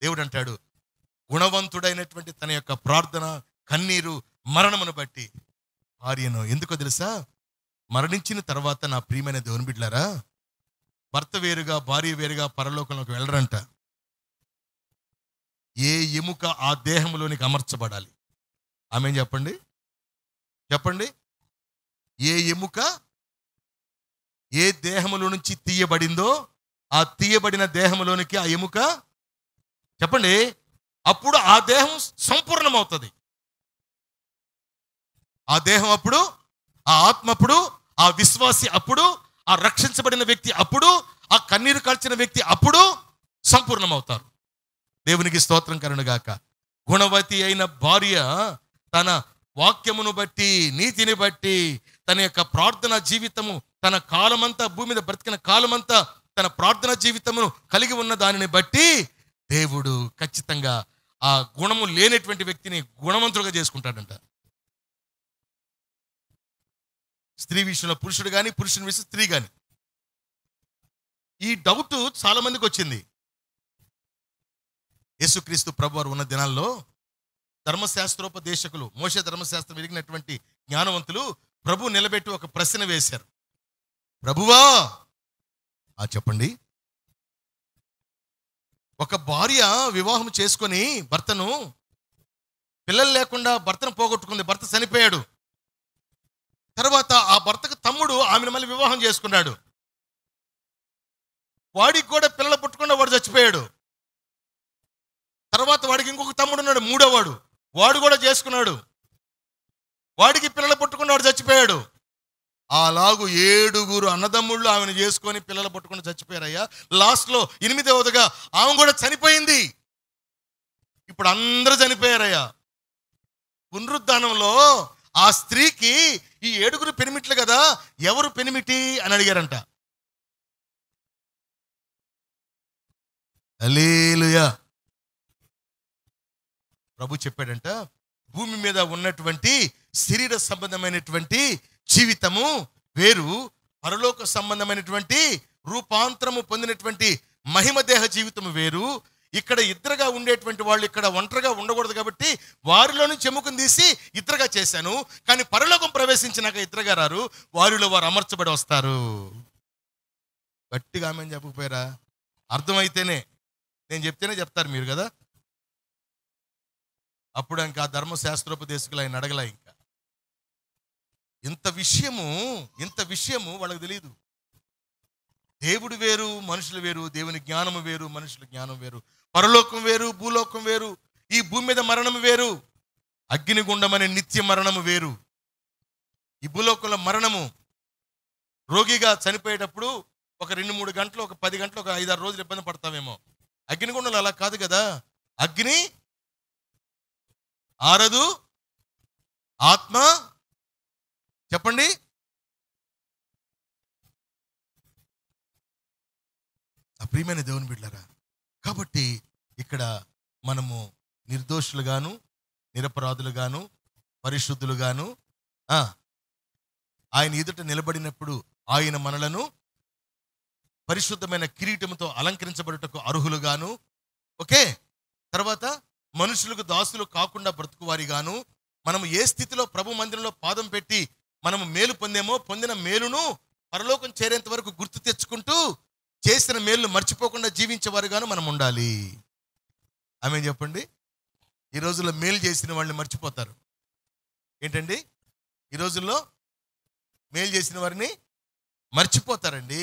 దేవుడు అంటాడు, గుణవంతుడైనటువంటి తన యొక్క ప్రార్థన, కన్నీరు, మరణమును బట్టి భార్యను, ఎందుకో తెలుసా, మరణించిన తర్వాత నా ప్రియమైన దేవుని బిడ్డలారా, భర్త వేరుగా భార్య వేరుగా పరలోకంలోకి వెళ్ళరంట. ఏ ఎముక ఆ దేహంలోనికి అమర్చబడాలి. ఆమె చెప్పండి. ఏ ఎముక ఏ దేహములో నుంచి తీయబడిందో ఆ తీయబడిన దేహంలోనికి ఆ ఎముక, చెప్పండి, అప్పుడు ఆ దేహం సంపూర్ణమవుతుంది. ఆ దేహం అప్పుడు, ఆ ఆత్మ అప్పుడు, ఆ విశ్వాసి అప్పుడు, ఆ రక్షించబడిన వ్యక్తి అప్పుడు, ఆ కన్నీరు కాల్చిన వ్యక్తి అప్పుడు సంపూర్ణమవుతారు. దేవునికి స్తోత్రం కలుగునుగాక. గుణవతి అయిన భార్య తన వాక్యమును బట్టి, నీతిని బట్టి, తన యొక్క ప్రార్థన జీవితము, తన కాలమంతా భూమి మీద బ్రతికిన కాలమంతా తన ప్రార్థన జీవితమును కలిగి ఉన్న దానిని బట్టి దేవుడు ఖచ్చితంగా ఆ గుణము లేనటువంటి వ్యక్తిని గుణవంతులుగా చేసుకుంటాడంట. స్త్రీ విషయంలో పురుషుడు కానీ, పురుషుని విషయం స్త్రీ కానీ. ఈ డౌట్ చాలా మందికి వచ్చింది. యేసుక్రీస్తు ప్రభువారు ఉన్న దినాల్లో ధర్మశాస్త్రోపదేశకులు, మోషే ధర్మశాస్త్రం ఎరిగినటువంటి జ్ఞానవంతులు ప్రభు నిలబెట్టి ఒక ప్రశ్న వేశారు. ప్రభువా, చెప్పండి, ఒక భార్య వివాహం చేసుకొని భర్తను, పిల్లలు లేకుండా భర్తను పోగొట్టుకుంది, భర్త చనిపోయాడు. తర్వాత ఆ భర్తకు తమ్ముడు ఆమెను మళ్ళీ వివాహం చేసుకున్నాడు. వాడికి కూడా పిల్లలు పుట్టకుండా వాడు చచ్చిపోయాడు. తర్వాత వాడికి ఇంకొక తమ్ముడు ఉన్నాడు, మూడోవాడు, వాడు కూడా చేసుకున్నాడు. వాడికి పిల్లలు పుట్టకుండా వాడు చచ్చిపోయాడు. అలాగూ 7 అన్నదమ్ముళ్ళు ఆమెను చేసుకొని పిల్లలు పుట్టకుండా చచ్చిపోయారయ్యా. లాస్ట్లో 8వదిగా ఆమె కూడా చనిపోయింది. ఇప్పుడు అందరూ చనిపోయారయ్యా. పునరుద్ధానంలో ఆ స్త్రీకి ఈ 7 పెనిమిట్లు కదా, ఎవరు పెనిమిటి అని అడిగారంట. హల్లెలూయా. ప్రభు చెప్పాడంట, భూమి మీద ఉన్నటువంటి శరీర సంబంధమైనటువంటి జీవితము వేరు, పరలోక సంబంధమైనటువంటి రూపాంతరము పొందినటువంటి మహిమ దేహ జీవితము వేరు. ఇక్కడ ఇద్దరుగా ఉండేటువంటి వాళ్ళు ఇక్కడ ఒంటరిగా ఉండకూడదు కాబట్టి వారిలో నుంచి ఎముకను తీసి ఇద్దరుగా చేశాను. కానీ పరలోకం ప్రవేశించినాక ఇద్దరుగా రారు, వారిలో వారు అమర్చబడి వస్తారు. గట్టిగా ఆమె చెప్పకపోయారా? అర్థమైతేనే, నేను చెప్తేనే చెప్తారు మీరు కదా. అప్పుడు ఇంకా ధర్మశాస్త్రోపదేశకులు ఆయన అడగల. ఇంకా ఇంత విషయము వాళ్ళకి తెలియదు. దేవుడు వేరు, మనుషులు వేరు, దేవుని జ్ఞానము వేరు, మనుషుల జ్ఞానం వేరు, పరలోకం వేరు, భూలోకం వేరు, ఈ భూమి మీద మరణము వేరు, అగ్నిగుండం అనే నిత్య మరణము వేరు. ఈ భూలోకంలో మరణము, రోగిగా చనిపోయేటప్పుడు ఒక 2-3 గంటలు, ఒక 10 గంటలు, ఒక 5-6 రోజులు ఇబ్బంది పడతామేమో. అగ్నిగుండంలో అలా కాదు కదా. అగ్ని ఆరదు, ఆత్మ చెప్పండి ప్రియమైన దేవుని బిడ్డలారా. కాబట్టి ఇక్కడ మనము నిర్దోషులుగాను, నిరపరాధులుగాను, పరిశుద్ధులుగాను ఆయన ఎదుట నిలబడినప్పుడు ఆయన మనలను పరిశుద్ధమైన కిరీటంతో అలంకరించబడుటకు అర్హులుగాను, ఓకే, తర్వాత మనుషులకు దాసులు కాకుండా బ్రతుకువారిగాను, మనము ఏ స్థితిలో ప్రభు మందిరంలో పాదం పెట్టి మనము మేలు పొందేమో, పొందిన మేలును పరలోకం చేరేంత వరకు గుర్తు తెచ్చుకుంటూ చేసిన మేలును మర్చిపోకుండా జీవించేవారుగాను మనం ఉండాలి. ఆమేన్ చెప్పండి. ఈ రోజుల్లో మేలు చేసిన వాళ్ళని మర్చిపోతారు. ఏంటండి, ఈ రోజుల్లో మేలు చేసిన వారిని మర్చిపోతారండి.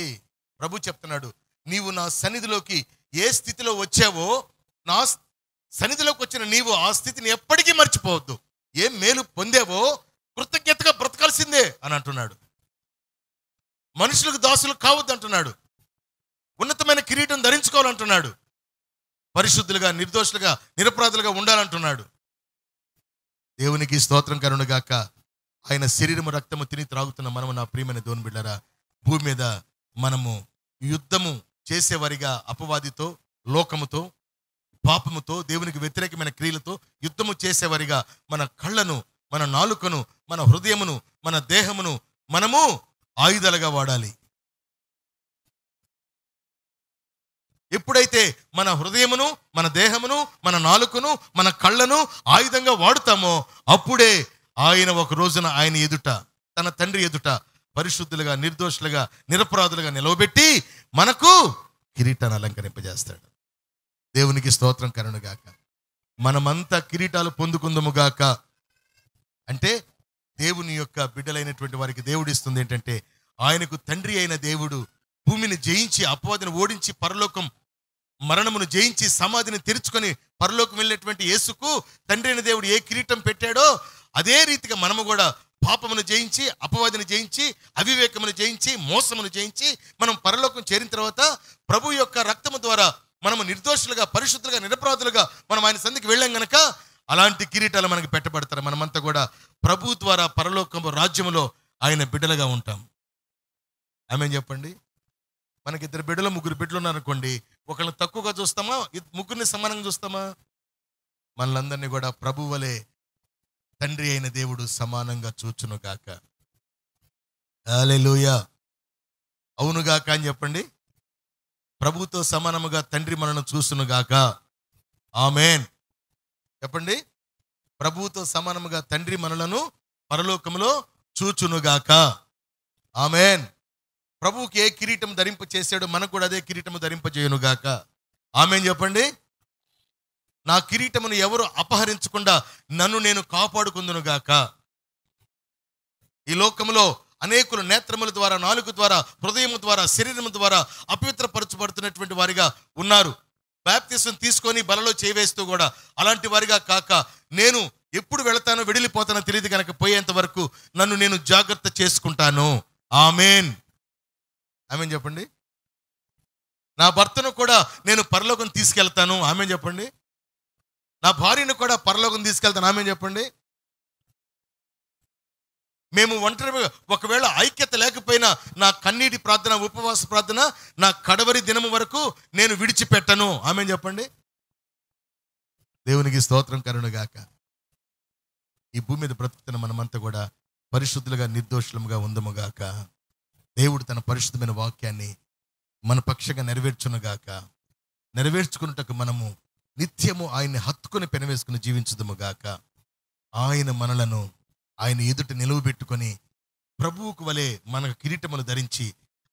ప్రభు చెప్తున్నాడు, నీవు నా సన్నిధిలోకి ఏ స్థితిలో వచ్చావో, నా సన్నిధిలోకి వచ్చిన నీవు ఆ స్థితిని ఎప్పటికీ మర్చిపోవద్దు. ఏం మేలు పొందేవో కృతజ్ఞతగా బ్రతకాల్సిందే అని అంటున్నాడు. మనుషులకు దాసులు కావద్దు అంటున్నాడు. ఉన్నతమైన కిరీటం ధరించుకోవాలంటున్నాడు. పరిశుద్ధులుగా, నిర్దోషులుగా, నిరపరాధులుగా ఉండాలంటున్నాడు. దేవునికి స్తోత్రం కలుగునుగాక. ఆయన శరీరము రక్తము తిని త్రాగుతున్న మనము, నా ప్రియమైన దేవుని బిడ్డలారా, భూమి మీద మనము యుద్ధము చేసేవారిగా అపవాదితో, లోకముతో, పాపముతో, దేవునికి వ్యతిరేకమైన క్రియలతో యుద్ధము చేసేవారిగా మన కళ్ళను, మన నాలుకను, మన హృదయమును, మన దేహమును మనము ఆయుధాలుగా వాడాలి. ఎప్పుడైతే మన హృదయమును, మన దేహమును, మన నాలుకను, మన కళ్ళను ఆయుధంగా వాడుతామో అప్పుడే ఆయన ఒక రోజున ఆయన ఎదుట, తన తండ్రి ఎదుట పరిశుద్ధులుగా, నిర్దోషులుగా, నిరపరాధులుగా నిలవబెట్టి మనకు కిరీటాన్ని అలంకరింపజేస్తాడు. దేవునికి స్తోత్రం కలుగునుగాక. మనమంతా కిరీటాలు పొందుకుందముగాక. అంటే దేవుని యొక్క బిడ్డలైనటువంటి వారికి దేవుడు ఇస్తుంది ఏంటంటే, ఆయనకు తండ్రి అయిన దేవుడు భూమిని జయించి, అపవాదిని ఓడించి, పరలోకం మరణమును జయించి, సమాధిని తెరుచుకొని పరలోకం వెళ్ళినటువంటి యేసుకు తండ్రి అయిన దేవుడు ఏ కిరీటం పెట్టాడో అదే రీతిగా మనము కూడా పాపమును జయించి, అపవాదిని జయించి, అవివేకమును జయించి, మోసమును జయించి మనం పరలోకం చేరిన తర్వాత ప్రభు యొక్క రక్తము ద్వారా మనము నిర్దోషులుగా, పరిశుద్ధులుగా, నిరపరాధులుగా మనం ఆయన సన్నిధికి వెళ్ళాం గనక అలాంటి కిరీటాలు మనకి పెట్టబడతారు. మనమంతా కూడా ప్రభు ద్వారా పరలోకము రాజ్యములో ఆయన బిడ్డలుగా ఉంటాం. ఆమేన్ చెప్పండి. మనకి 2 బిడ్డలు 3 బిడ్డలు ఉన్నారనుకోండి, ఒకళ్ళని తక్కువగా చూస్తామా, ముగ్గురిని సమానంగా చూస్తామా? మనలందరినీ కూడా ప్రభు వలె తండ్రి అయిన దేవుడు సమానంగా చూచునుగాక. హల్లెలూయా. అవునుగాక అని చెప్పండి. ప్రభుతో సమానముగా తండ్రి మనను చూసునుగాక. ఆమేన్ చెప్పండి. ప్రభుతో సమానముగా తండ్రి మనలను పరలోకములో చూచునుగాక. ఆమేన్. ప్రభువుకి ఏ కిరీటం ధరింప చేశాడో మనకు కూడా అదే కిరీటము ధరింపజేయునుగాక. ఆమేన్ చెప్పండి. నా కిరీటమును ఎవరు అపహరించకుండా నన్ను నేను కాపాడుకుందునుగాక. ఈ లోకములో అనేకులు నేత్రముల ద్వారా, నాలుక ద్వారా, హృదయము ద్వారా, శరీరము ద్వారా అపవిత్రపరచబడుతున్నటువంటి వారిగా ఉన్నారు. బాప్తిసం తీసుకొని బలలో చేవేస్తూ కూడా అలాంటి వారిగా కాక, నేను ఎప్పుడు వెళతానో వెడిలిపోతానో తెలియదు కనుక పోయేంత వరకు నన్ను నేను జాగ్రత్త చేసుకుంటాను. ఆమేన్. ఆమేన్ చెప్పండి. నా భర్తను కూడా నేను పరలోకం తీసుకెళ్తాను. ఆమేన్ చెప్పండి. నా భార్యను కూడా పరలోకం తీసుకెళ్తాను. ఆమేన్ చెప్పండి. మేము ఒంటరిగా ఒకవేళ ఐక్యత లేకపోయినా నా కన్నీటి ప్రార్థన, ఉపవాస ప్రార్థన నా కడవరి దినము వరకు నేను విడిచిపెట్టను. ఆమేన్ చెప్పండి. దేవునికి స్తోత్రం కలుగునుగాక. ఈ భూమి మీద బ్రతుకుతున్న మనమంతా కూడా పరిశుద్ధులుగా, నిర్దోషులుగా ఉందముగాక. దేవుడు తన పరిశుద్ధమైన వాక్యాన్ని మన పక్షంగా నెరవేర్చునుగాక. నెరవేర్చుకున్నటకు మనము నిత్యము ఆయన్ని హత్తుకొని పెనవేసుకుని జీవించుదుముగాక. ఆయన మనలను ఆయన ఎదుట నిలువబెట్టుకొని ప్రభువుకు వలె మన కిరీటమును ధరించి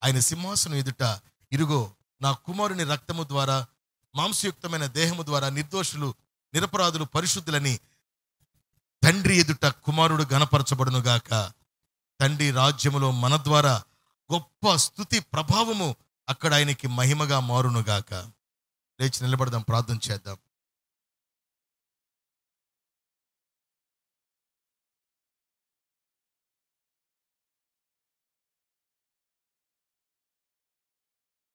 ఆయన సింహాసనం ఎదుట, ఇరుగో నా కుమారుని రక్తము ద్వారా, మాంసయుక్తమైన దేహము ద్వారా నిర్దోషులు, నిరపరాధులు, పరిశుద్ధులని తండ్రి ఎదుట కుమారుడు గణపరచబడునుగాక. తండ్రి రాజ్యములో మన ద్వారా గొప్ప స్తుతి ప్రభావము అక్కడ ఆయనకి మహిమగా మారునుగాక. లేచి నిలబడదాం, ప్రార్థన చేద్దాం.